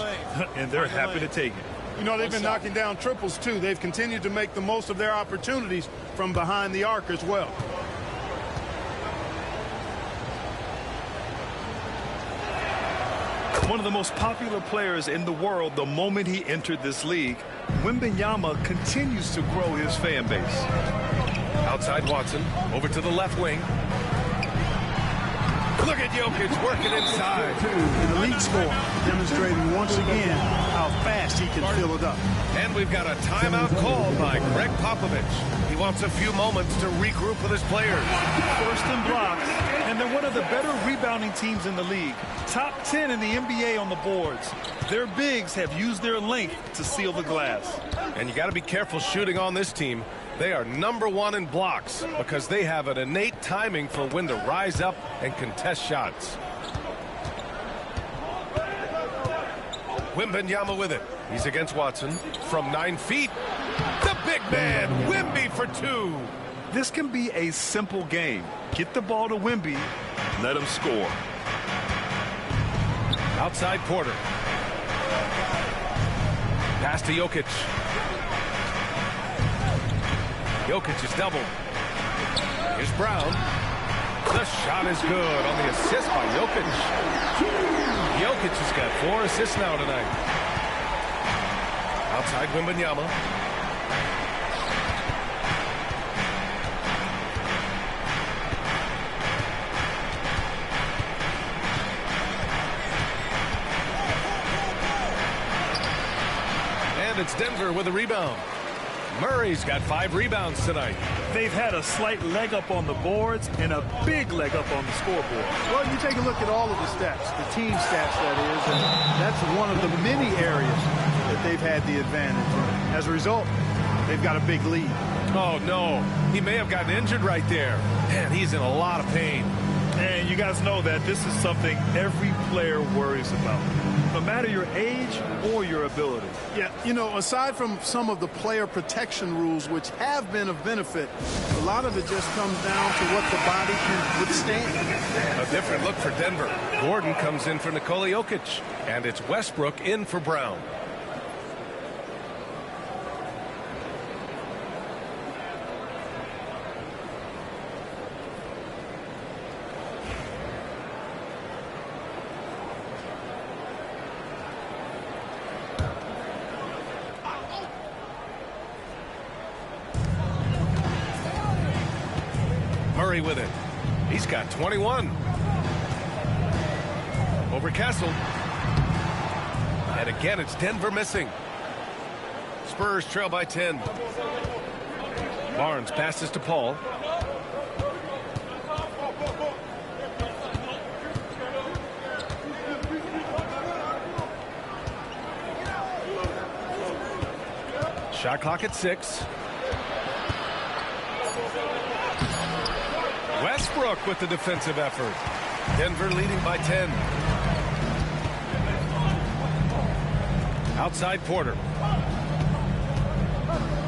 and they're happy to take it. You know, they've been knocking down triples, too. They've continued to make the most of their opportunities from behind the arc as well. One of the most popular players in the world the moment he entered this league, Wembanyama continues to grow his fan base. Outside Watson, over to the left wing. Look at Jokic working inside. An elite scorer, demonstrating once again how fast he can fill it up. And we've got a timeout called by Greg Popovich. He wants a few moments to regroup with his players. First in blocks, and they're one of the better rebounding teams in the league. Top 10 in the NBA on the boards. Their bigs have used their length to seal the glass. And you got to be careful shooting on this team. They are #1 in blocks because they have an innate timing for when to rise up and contest shots. Wembanyama with it. He's against Watson from 9 feet. The big man, Wemby for 2. This can be a simple game. Get the ball to Wemby, let him score. Outside Porter. Pass to Jokic. Jokic is doubled. Here's Brown. The shot is good on the assist by Jokic. Jokic has got 4 assists now tonight. Outside Wembanyama. And it's Denver with a rebound. Murray's got 5 rebounds tonight. They've had a slight leg up on the boards and a big leg up on the scoreboard. Well, you take a look at all of the stats, the team stats, that is, and that's one of the many areas that they've had the advantage. As a result, they've got a big lead. Oh, no. He may have gotten injured right there. Man, he's in a lot of pain. And you guys know that this is something every player worries about, no matter your age or your ability. Yeah, you know, aside from some of the player protection rules, which have been of benefit, a lot of it just comes down to what the body can withstand. A different look for Denver. Gordon comes in for Nikola Jokic, and it's Westbrook in for Brown. Murray with it. He's got 21. Over Castle. And again, it's Denver missing. Spurs trail by 10. Barnes passes to Paul. Shot clock at 6. Westbrook with the defensive effort. Denver leading by 10. Outside Porter.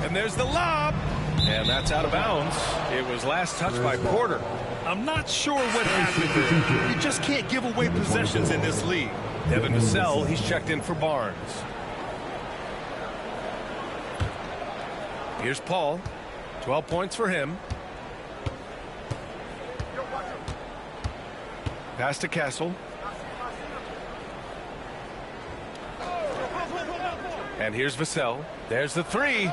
And there's the lob. And that's out of bounds. It was last touched by Porter. I'm not sure what happened there. You just can't give away possessions in this league. Devin Vassell, he's checked in for Barnes. Here's Paul. 12 points for him. Pass to Castle. And here's Vassell. There's the three.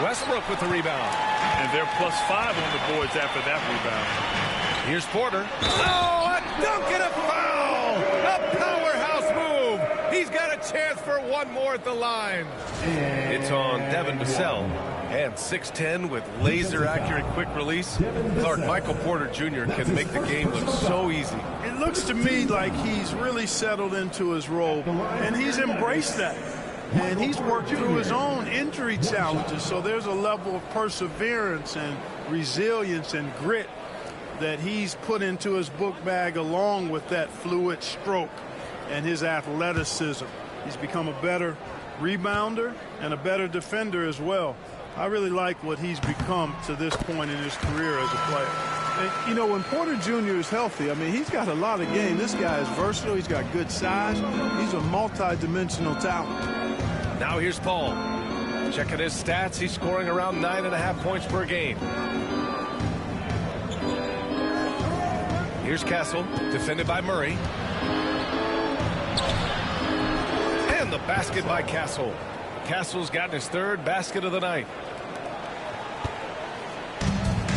Westbrook with the rebound. And they're +5 on the boards after that rebound. Here's Porter. Oh, a dunk and a foul! A powerhouse move! He's got a chance for one more at the line. It's on Devin Vassell. And 6'10" with laser-accurate quick release. Clark, Michael Porter Jr. can make the game look so easy. It looks to me like he's really settled into his role, and he's embraced that. And he's worked through his own injury challenges, so there's a level of perseverance and resilience and grit that he's put into his book bag along with that fluid stroke and his athleticism. He's become a better rebounder and a better defender as well. I really like what he's become to this point in his career as a player. And, you know, when Porter Jr. is healthy, I mean, he's got a lot of game. This guy is versatile. He's got good size. He's a multi-dimensional talent. Now here's Paul. Checking his stats. He's scoring around 9.5 points per game. Here's Castle, defended by Murray. And the basket by Castle. Castle's gotten his third basket of the night.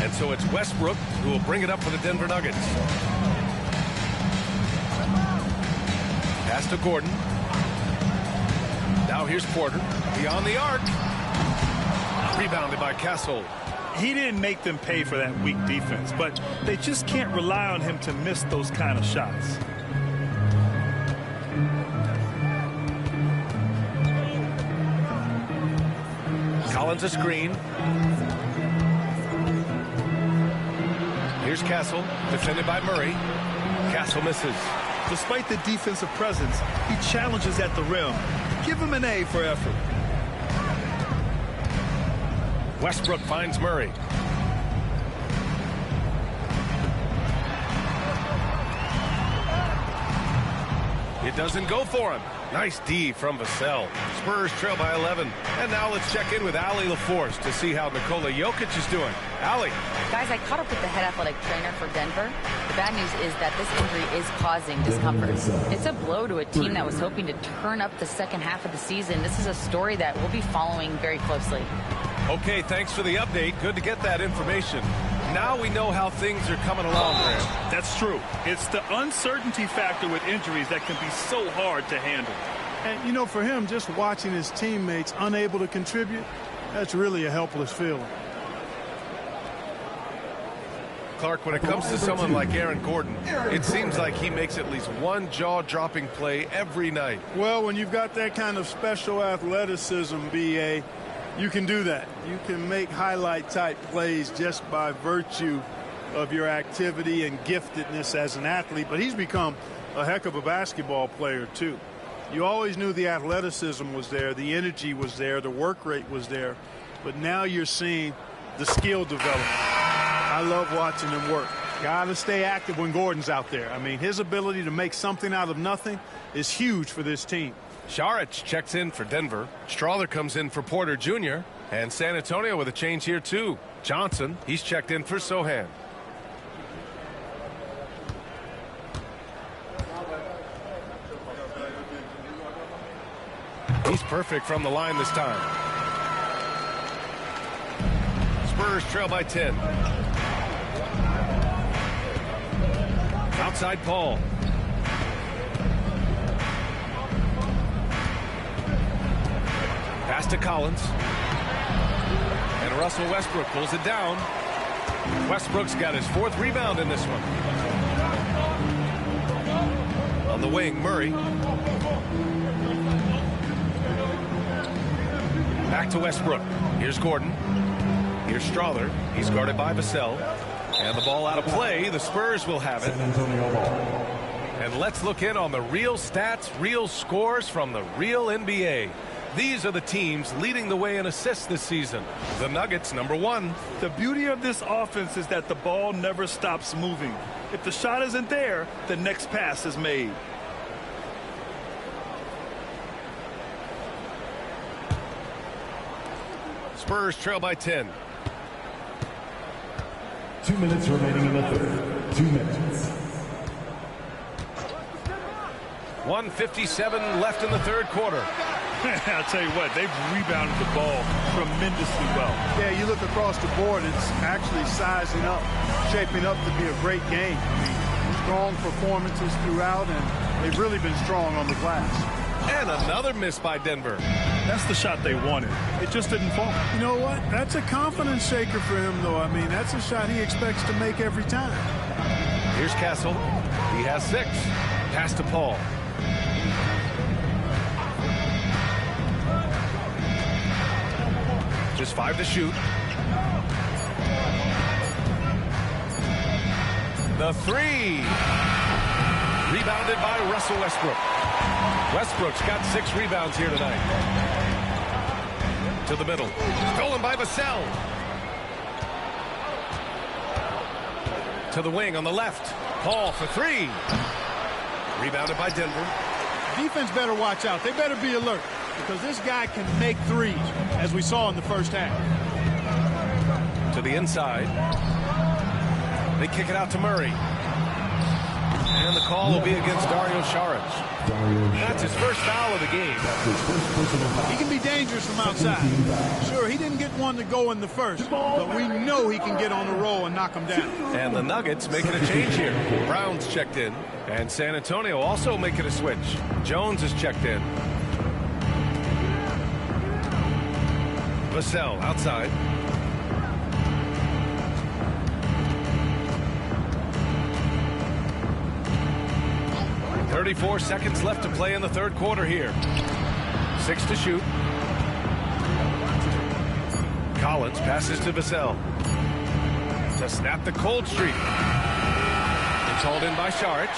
And so it's Westbrook who will bring it up for the Denver Nuggets. Pass to Gordon. Now here's Porter. Beyond the arc. Rebounded by Castle. He didn't make them pay for that weak defense, but they just can't rely on him to miss those kind of shots. Collins a screen. Here's Castle, defended by Murray. Castle misses. Despite the defensive presence, he challenges at the rim. Give him an A for effort. Westbrook finds Murray. It doesn't go for him. Nice D from Vassell. Spurs trail by 11. And now let's check in with Allie LaForce to see how Nikola Jokic is doing. Allie. Guys, I caught up with the head athletic trainer for Denver. The bad news is that this injury is causing discomfort. It's a blow to a team that was hoping to turn up the second half of the season. This is a story that we'll be following very closely. Okay, thanks for the update. Good to get that information. Now we know how things are coming along, Graham. That's true. It's the uncertainty factor with injuries that can be so hard to handle. And, you know, for him, just watching his teammates unable to contribute, that's really a helpless feeling. Clark, when it comes to someone like Aaron Gordon, it seems like he makes at least one jaw-dropping play every night. Well, when you've got that kind of special athleticism, B.A., you can do that. You can make highlight-type plays just by virtue of your activity and giftedness as an athlete. But he's become a heck of a basketball player, too. You always knew the athleticism was there, the energy was there, the work rate was there. But now you're seeing the skill develop. I love watching him work. Got to stay active when Gordon's out there. I mean, his ability to make something out of nothing is huge for this team. Saric checks in for Denver. Strawther comes in for Porter Jr. And San Antonio with a change here, too. Johnson, he's checked in for Sohan. He's perfect from the line this time. Spurs trail by 10. Outside Paul. Pass to Collins. And Russell Westbrook pulls it down. Westbrook's got his fourth rebound in this one. On the wing, Murray. Back to Westbrook. Here's Gordon. Here's Strawther. He's guarded by Vassell. And the ball out of play. The Spurs will have it. And let's look in on the real stats, real scores from the real NBA. These are the teams leading the way in assists this season. The Nuggets, #1. The beauty of this offense is that the ball never stops moving. If the shot isn't there, the next pass is made. Spurs trail by 10. 2 minutes remaining in the third. 2 minutes. 1:57 left in the third quarter. I'll tell you what, they've rebounded the ball tremendously well. Yeah, you look across the board, it's actually sizing up, shaping up to be a great game. I mean, strong performances throughout, and they've really been strong on the glass. And another miss by Denver. That's the shot they wanted. It just didn't fall. You know what? That's a confidence shaker for him, though. I mean, that's a shot he expects to make every time. Here's Castle. He has 6. Pass to Paul. Just 5 to shoot. The 3. Rebounded by Russell Westbrook. Westbrook's got 6 rebounds here tonight. To the middle. Stolen by Vassell. To the wing on the left. Paul for 3. Rebounded by Denver. Defense better watch out. They better be alert, because this guy can make threes, as we saw in the first half. To the inside. They kick it out to Murray. And the call will be against Dario Saric. That's his first foul of the game. He can be dangerous from outside. Sure, he didn't get one to go in the first, but we know he can get on the roll and knock him down. And the Nuggets making a change here. Brown's checked in. And San Antonio also making a switch. Jones is checked in. Vassell outside. .34 seconds left to play in the third quarter here. 6 to shoot. Collins passes to Vassell. To snap the cold streak. It's hauled in by Saric.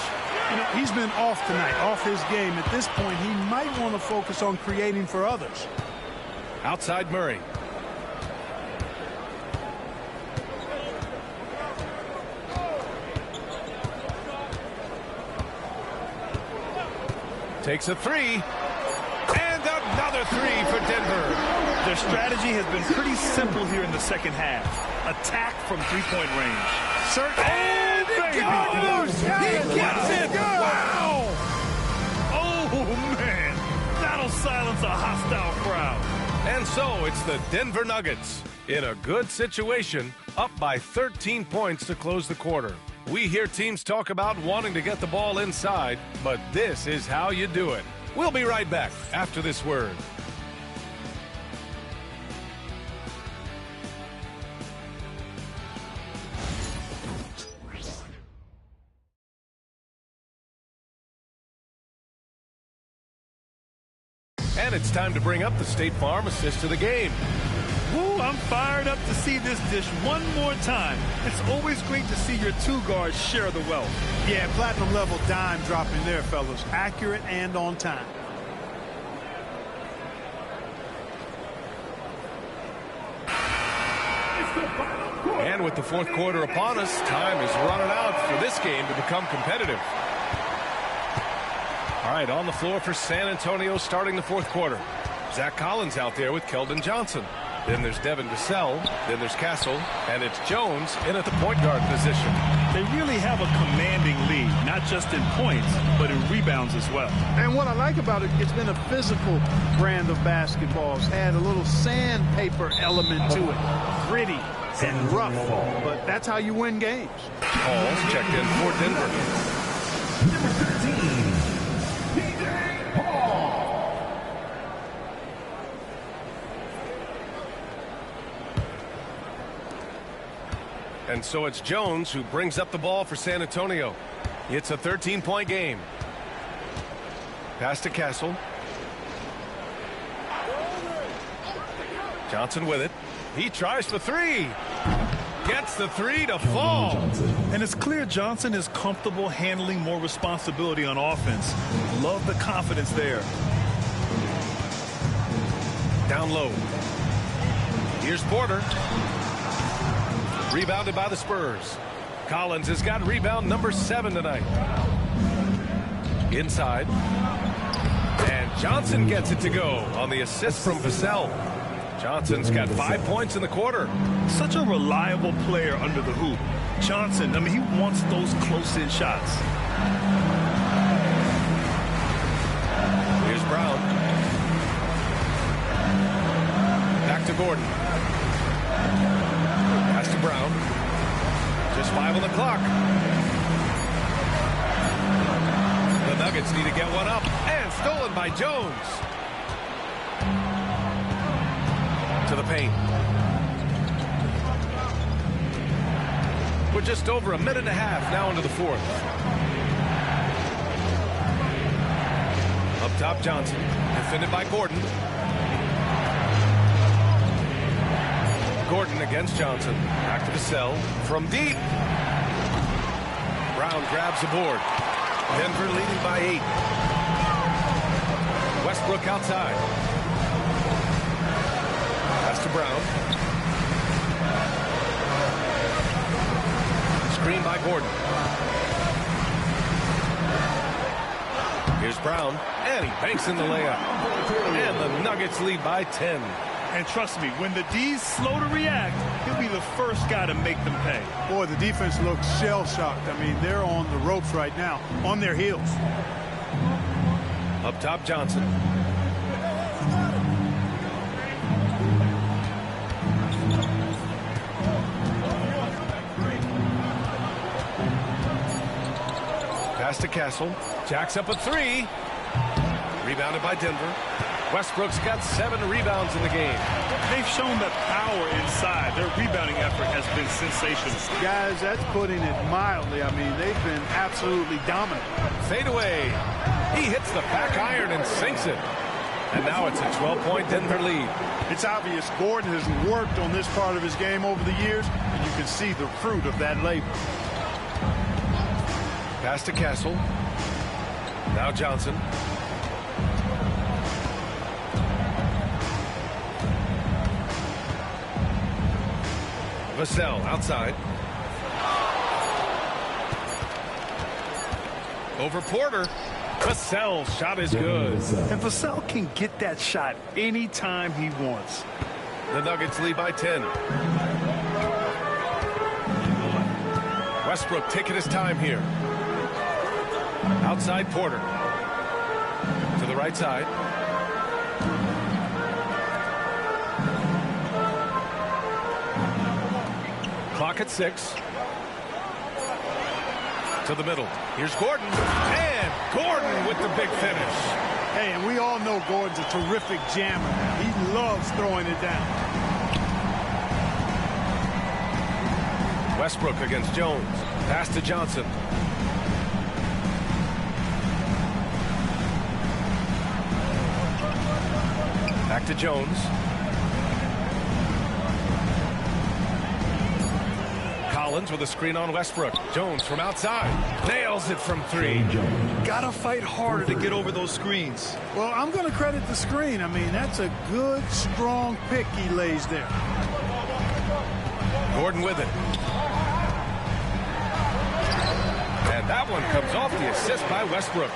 You know, he's been off tonight, off his game. At this point, he might want to focus on creating for others. Outside Murray. Takes a 3. And another 3 for Denver. Their strategy has been pretty simple here in the second half. Attack from three-point range. And it goes! He gets it! Wow! Oh, man. That'll silence a hostile crowd. And so it's the Denver Nuggets in a good situation, up by 13 points to close the quarter. We hear teams talk about wanting to get the ball inside, but this is how you do it. We'll be right back after this word. And it's time to bring up the State Farm assist of the game. Woo, I'm fired up to see this dish one more time. It's always great to see your two guards share the wealth. Yeah, platinum level dime dropping there, fellas. Accurate and on time. And with the fourth quarter upon us, time is running out for this game to become competitive. All right, on the floor for San Antonio starting the fourth quarter. Zach Collins out there with Keldon Johnson. Then there's Devin Vassell. Then there's Castle. And it's Jones in at the point guard position. They really have a commanding lead, not just in points, but in rebounds as well. And what I like about it, it's been a physical brand of basketball. It's had a little sandpaper element to it. Gritty and rough, but that's how you win games. Paul's checked in for Denver. Number 13, DJ Paul. And so it's Jones who brings up the ball for San Antonio. It's a 13-point game. Pass to Castle. Johnson with it. He tries for 3. Gets the 3 to fall. And it's clear Johnson is comfortable handling more responsibility on offense. Love the confidence there. down low. Here's Porter. Rebounded by the Spurs. Collins has got rebound number 7 tonight. Inside. And Johnson gets it to go on the assist from Vassell. Johnson's got 5 points in the quarter. Such a reliable player under the hoop. Johnson, I mean, he wants those close-in shots. Here's Brown. Back to Gordon. Pass to Brown. Just 5 on the clock. The Nuggets need to get one up. And stolen by Jones. To the paint. We're just over a minute and a half now into the fourth. Up top, Johnson. Defended by Gordon. Gordon against Johnson. Back to Vassell. From deep. Brown grabs the board. Denver leading by 8. Westbrook outside. Pass to Brown. Screen by Gordon. Here's Brown. And he banks in the layup. And the Nuggets lead by 10. And trust me, when the D's slow to react, he'll be the first guy to make them pay. Boy, the defense looks shell-shocked. I mean, they're on the ropes right now, on their heels. Up top, Johnson. Pass to Castle. Jacks up a 3. Rebounded by Denver. Westbrook's got 7 rebounds in the game. They've shown that power inside. Their rebounding effort has been sensational. Guys, that's putting it mildly. I mean, they've been absolutely dominant. Fade away. He hits the back iron and sinks it. And now it's a 12-point Denver lead. It's obvious Gordon has worked on this part of his game over the years, and you can see the fruit of that labor. Pass to Castle. Now Johnson. Vassell outside. Over Porter. Vassell's shot is good. And Vassell can get that shot anytime he wants. The Nuggets lead by 10. Westbrook taking his time here. Outside Porter. To the right side. Clock at 6. To the middle. Here's Gordon. And Gordon with the big finish. Hey, and we all know Gordon's a terrific jammer. He loves throwing it down. Westbrook against Jones. Pass to Johnson. Back to Jones. Collins with a screen on Westbrook. Jones from outside. Nails it from 3. Gotta fight harder to get over those screens. Well, I'm going to credit the screen. I mean, that's a good, strong pick he lays there. Gordon with it. And that one comes off the assist by Westbrook.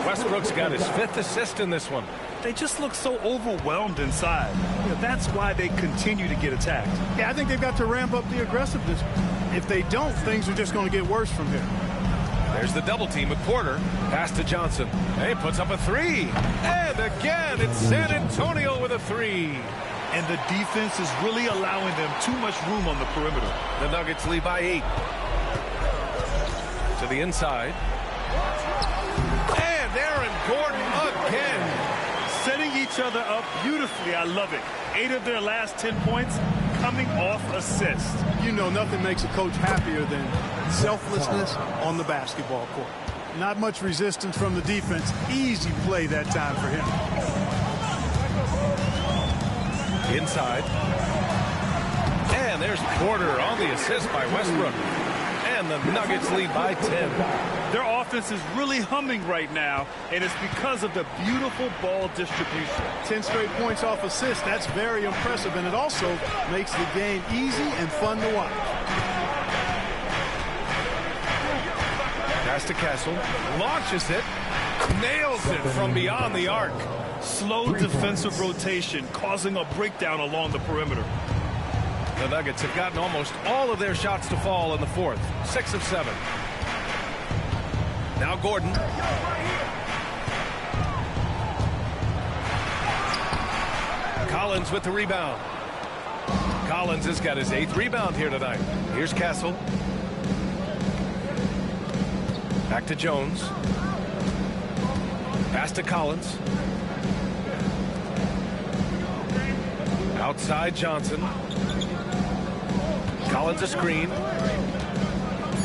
Westbrook's got his 5th assist in this one. They just look so overwhelmed inside. That's why they continue to get attacked. Yeah, I think they've got to ramp up the aggressiveness. If they don't, things are just going to get worse from here. There's the double team with Porter. Pass to Johnson. And he puts up a 3. And again, it's San Antonio with a 3. And the defense is really allowing them too much room on the perimeter. The Nuggets lead by 8. To the inside. And Aaron Gordon again. Setting each other up beautifully. I love it. 8 of their last 10 points coming off assists. You know, nothing makes a coach happier than selflessness on the basketball court. Not much resistance from the defense. Easy play that time for him. Inside. And there's Porter on the assist by Westbrook. And And the Nuggets lead by 10. Their offense is really humming right now, and it's because of the beautiful ball distribution. 10 straight points off assists. That's very impressive, and it also makes the game easy and fun to watch. Pass to Castle. Launches it. Nails it from beyond the arc. Slow defensive rotation, causing a breakdown along the perimeter. The Nuggets have gotten almost all of their shots to fall in the fourth. 6 of 7. Now Gordon. Collins with the rebound. Collins has got his 8th rebound here tonight. Here's Castle. Back to Jones. Pass to Collins. Outside Johnson. Collins a screen.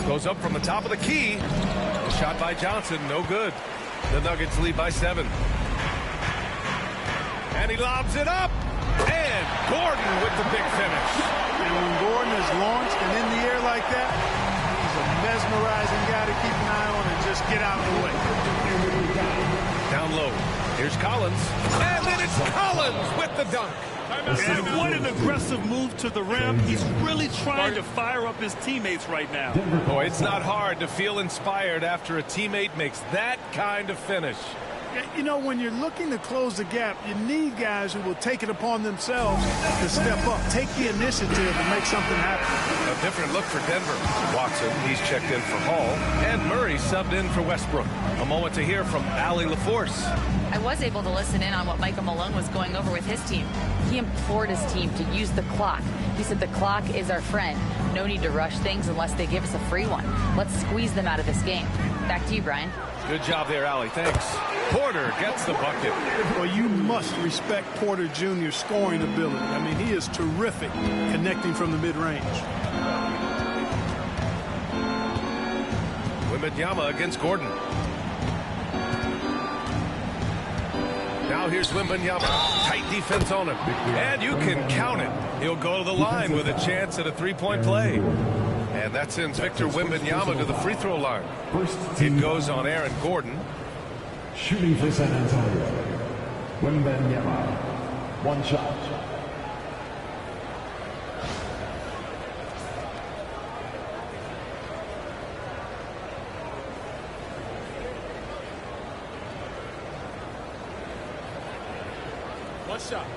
Goes up from the top of the key. A shot by Johnson, no good. The Nuggets lead by 7. And he lobs it up. And Gordon with the big finish. And when Gordon is launched and in the air like that, he's a mesmerizing guy to keep an eye on and just get out of the way. Down low. Here's Collins. And then it's Collins with the dunk. And what an aggressive move to the rim. He's really trying to fire up his teammates right now. Boy, it's not hard to feel inspired after a teammate makes that kind of finish. You know, when you're looking to close the gap, you need guys who will take it upon themselves to step up, take the initiative and make something happen. A different look for Denver. Watson, he's checked in for Hall. And Murray subbed in for Westbrook. A moment to hear from Allie LaForce. I was able to listen in on what Michael Malone was going over with his team. He implored his team to use the clock. He said the clock is our friend. No need to rush things unless they give us a free one. Let's squeeze them out of this game. Back to you, Brian. Good job there, Allie. Thanks. Porter gets the bucket. Well, you must respect Porter Jr.'s scoring ability. I mean, he is terrific connecting from the mid-range. Wembanyama against Gordon. Now here's Wembanyama. Tight defense on him. And you can count it. He'll go to the line with a chance at a three-point play. And that sends Victor Wembanyama to the free throw line. It goes on Aaron Gordon. Shooting for San Antonio. Wembanyama. One shot. One shot.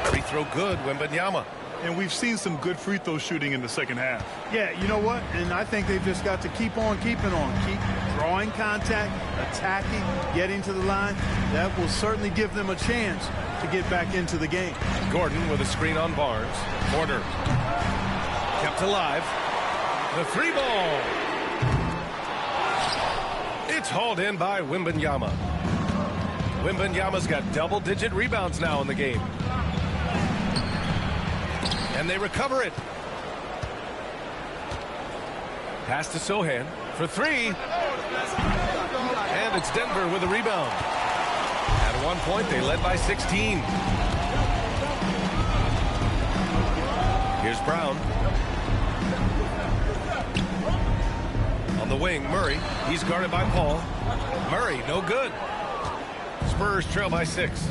Free throw good, Wembanyama. And we've seen some good free throw shooting in the second half. Yeah, you know what? And I think they've just got to keep on keeping on. Keep drawing contact, attacking, getting to the line. That will certainly give them a chance to get back into the game. Gordon with a screen on Barnes. Porter kept alive. The three ball. It's hauled in by Wembanyama. Wembanyama's got double-digit rebounds now in the game. And they recover it. Pass to Sohan for three. And it's Denver with a rebound. At one point, they led by 16. Here's Brown. On the wing, Murray. He's guarded by Paul. Murray, no good. Spurs trail by 6.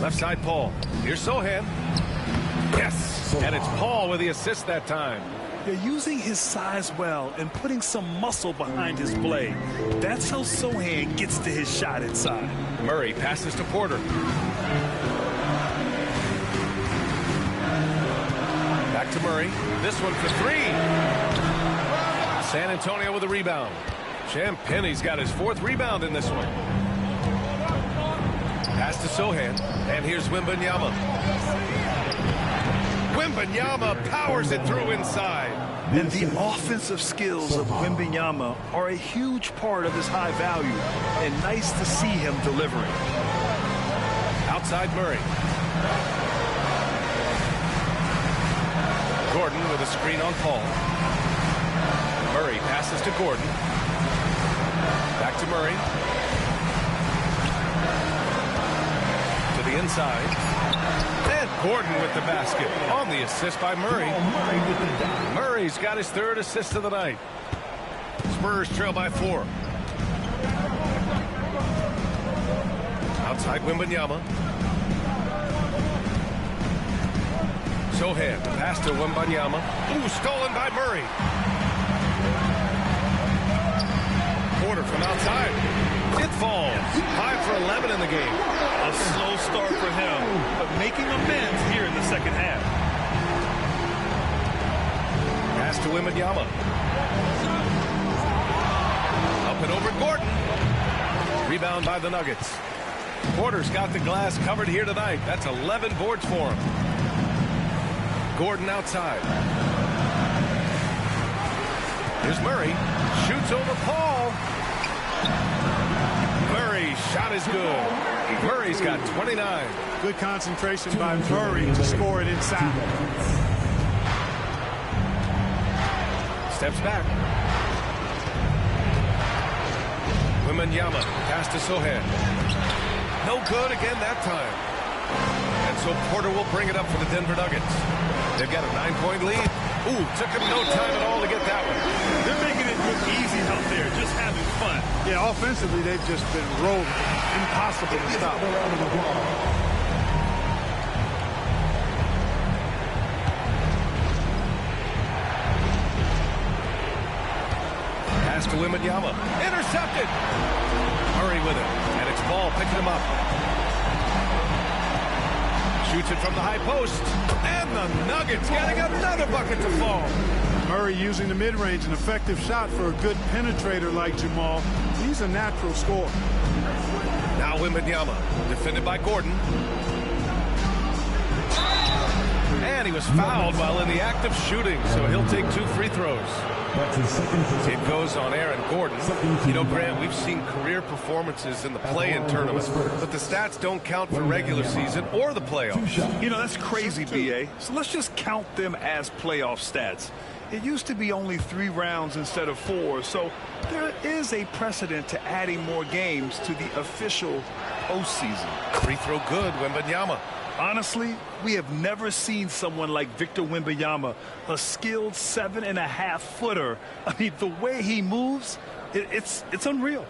Left side, Paul. Here's Sohan. Yes! And it's Paul with the assist that time. They're using his size well and putting some muscle behind his play. That's how Sohan gets to his shot inside. Murray passes to Porter. Back to Murray. This one for three. San Antonio with a rebound. Champagne's got his 4th rebound in this one. Pass to Sohan. And here's Wembanyama. Wembanyama powers it through inside. And the offensive skills of Wembanyama are a huge part of his high value. And nice to see him delivering. Outside Murray. Gordon with a screen on Paul. Murray passes to Gordon. Back to Murray. To the inside. And Gordon with the basket on the assist by Murray. Murray's got his third assist of the night. Spurs trail by 4. Outside Wembanyama. Sohan, pass to Wembanyama. Ooh, stolen by Murray. Porter from outside. It falls. 5 for 11 in the game. A slow start for him, but making amends here in the second half. Pass to Wembanyama. Up and over Gordon. Rebound by the Nuggets. Porter's got the glass covered here tonight. That's 11 boards for him. Gordon outside. Here's Murray. Shoots over Paul. Murray's shot is good. Murray's got 29. Good concentration by Murray to score it inside. Steps back. Wembanyama. Pass to Sohan. No good again that time. And so Porter will bring it up for the Denver Nuggets. They've got a 9-point lead. Ooh, took him no time at all to get that one. They're making it look easy out there, just having fun. Yeah, offensively, they've just been rolling. Impossible to stop. Pass to Wembanyama. Intercepted. Murray with it. And it's Ball picking him up. Shoots it from the high post. And the Nuggets getting another bucket to fall. Murray using the mid-range, an effective shot for a good penetrator like Jamal. He's a natural scorer. Now Wembanyama, defended by Gordon. And he was fouled while in the act of shooting, so he'll take 2 free throws. It goes on Aaron Gordon. You know, Grant, we've seen career performances in the play-in tournament, but the stats don't count for regular season or the playoffs. You know, that's crazy, B.A. So let's just count them as playoff stats. It used to be only 3 rounds instead of 4, so there is a precedent to adding more games to the official postseason. Free throw good, Wembanyama. Honestly, we have never seen someone like Victor Wembanyama, a skilled 7.5-footer. I mean, the way he moves, it's unreal.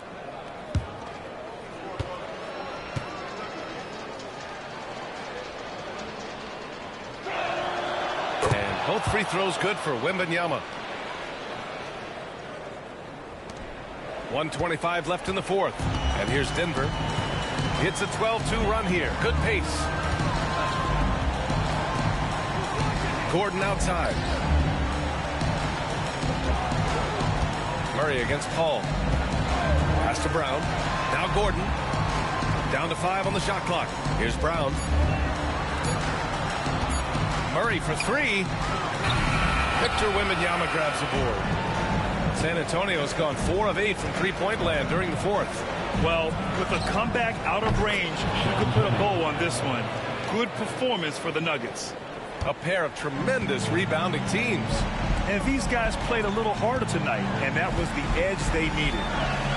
And both free throws good for Wembanyama. 1:25 left in the fourth. And here's Denver. It's a 12-2 run here. Good pace. Gordon outside. Murray against Paul. Pass to Brown. Now Gordon. Down to 5 on the shot clock. Here's Brown. Murray for 3. Victor Wembanyama grabs the board. San Antonio's gone 4 of 8 from three-point land during the fourth. Well, with a comeback out of range, you could put a bow on this one. Good performance for the Nuggets. A pair of tremendous rebounding teams. And these guys played a little harder tonight, and that was the edge they needed.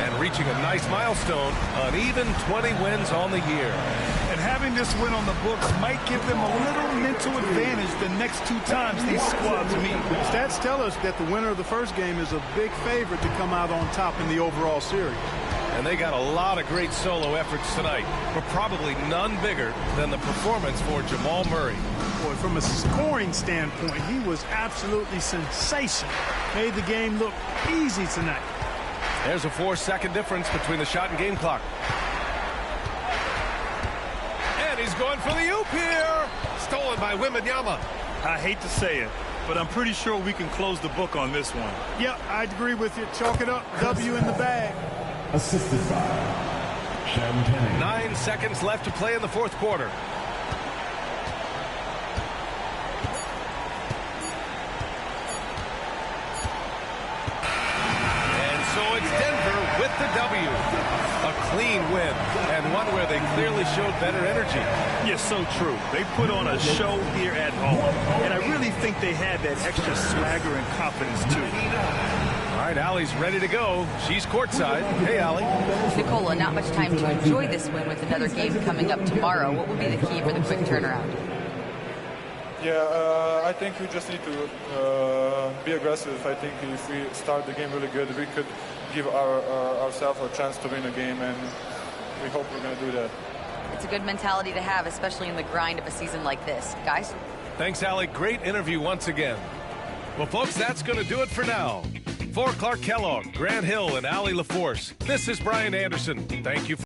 And reaching a nice milestone, an even 20 wins on the year. And having this win on the books might give them a little mental advantage the next 2 times these squads meet. Stats tell us that the winner of the first game is a big favorite to come out on top in the overall series. And they got a lot of great solo efforts tonight, but probably none bigger than the performance for Jamal Murray. Boy, from a scoring standpoint, he was absolutely sensational. Made the game look easy tonight. There's a 4-second difference between the shot and game clock. And he's going for the oop here. Stolen by Wembanyama. I hate to say it, but I'm pretty sure we can close the book on this one. Yeah, I'd agree with you. Chalk it up. W in the bag. Assisted by Champagne. 9 seconds left to play in the fourth quarter. And so it's Denver with the W. A clean win, and one where they clearly showed better energy. Yes, so true. They put on a show here at home, and I really think they had that extra swagger and confidence, too. All right, Allie's ready to go. She's courtside. Hey, Allie. Nicola, not much time to enjoy this win with another game coming up tomorrow. What will be the key for the quick turnaround? Yeah, I think we just need to be aggressive. I think if we start the game really good, we could give ourselves a chance to win a game, and we hope we're going to do that. It's a good mentality to have, especially in the grind of a season like this. Guys? Thanks, Allie. Great interview once again. Well, folks, that's going to do it for now. For Clark Kellogg, Grant Hill, and Allie LaForce, this is Brian Anderson. Thank you for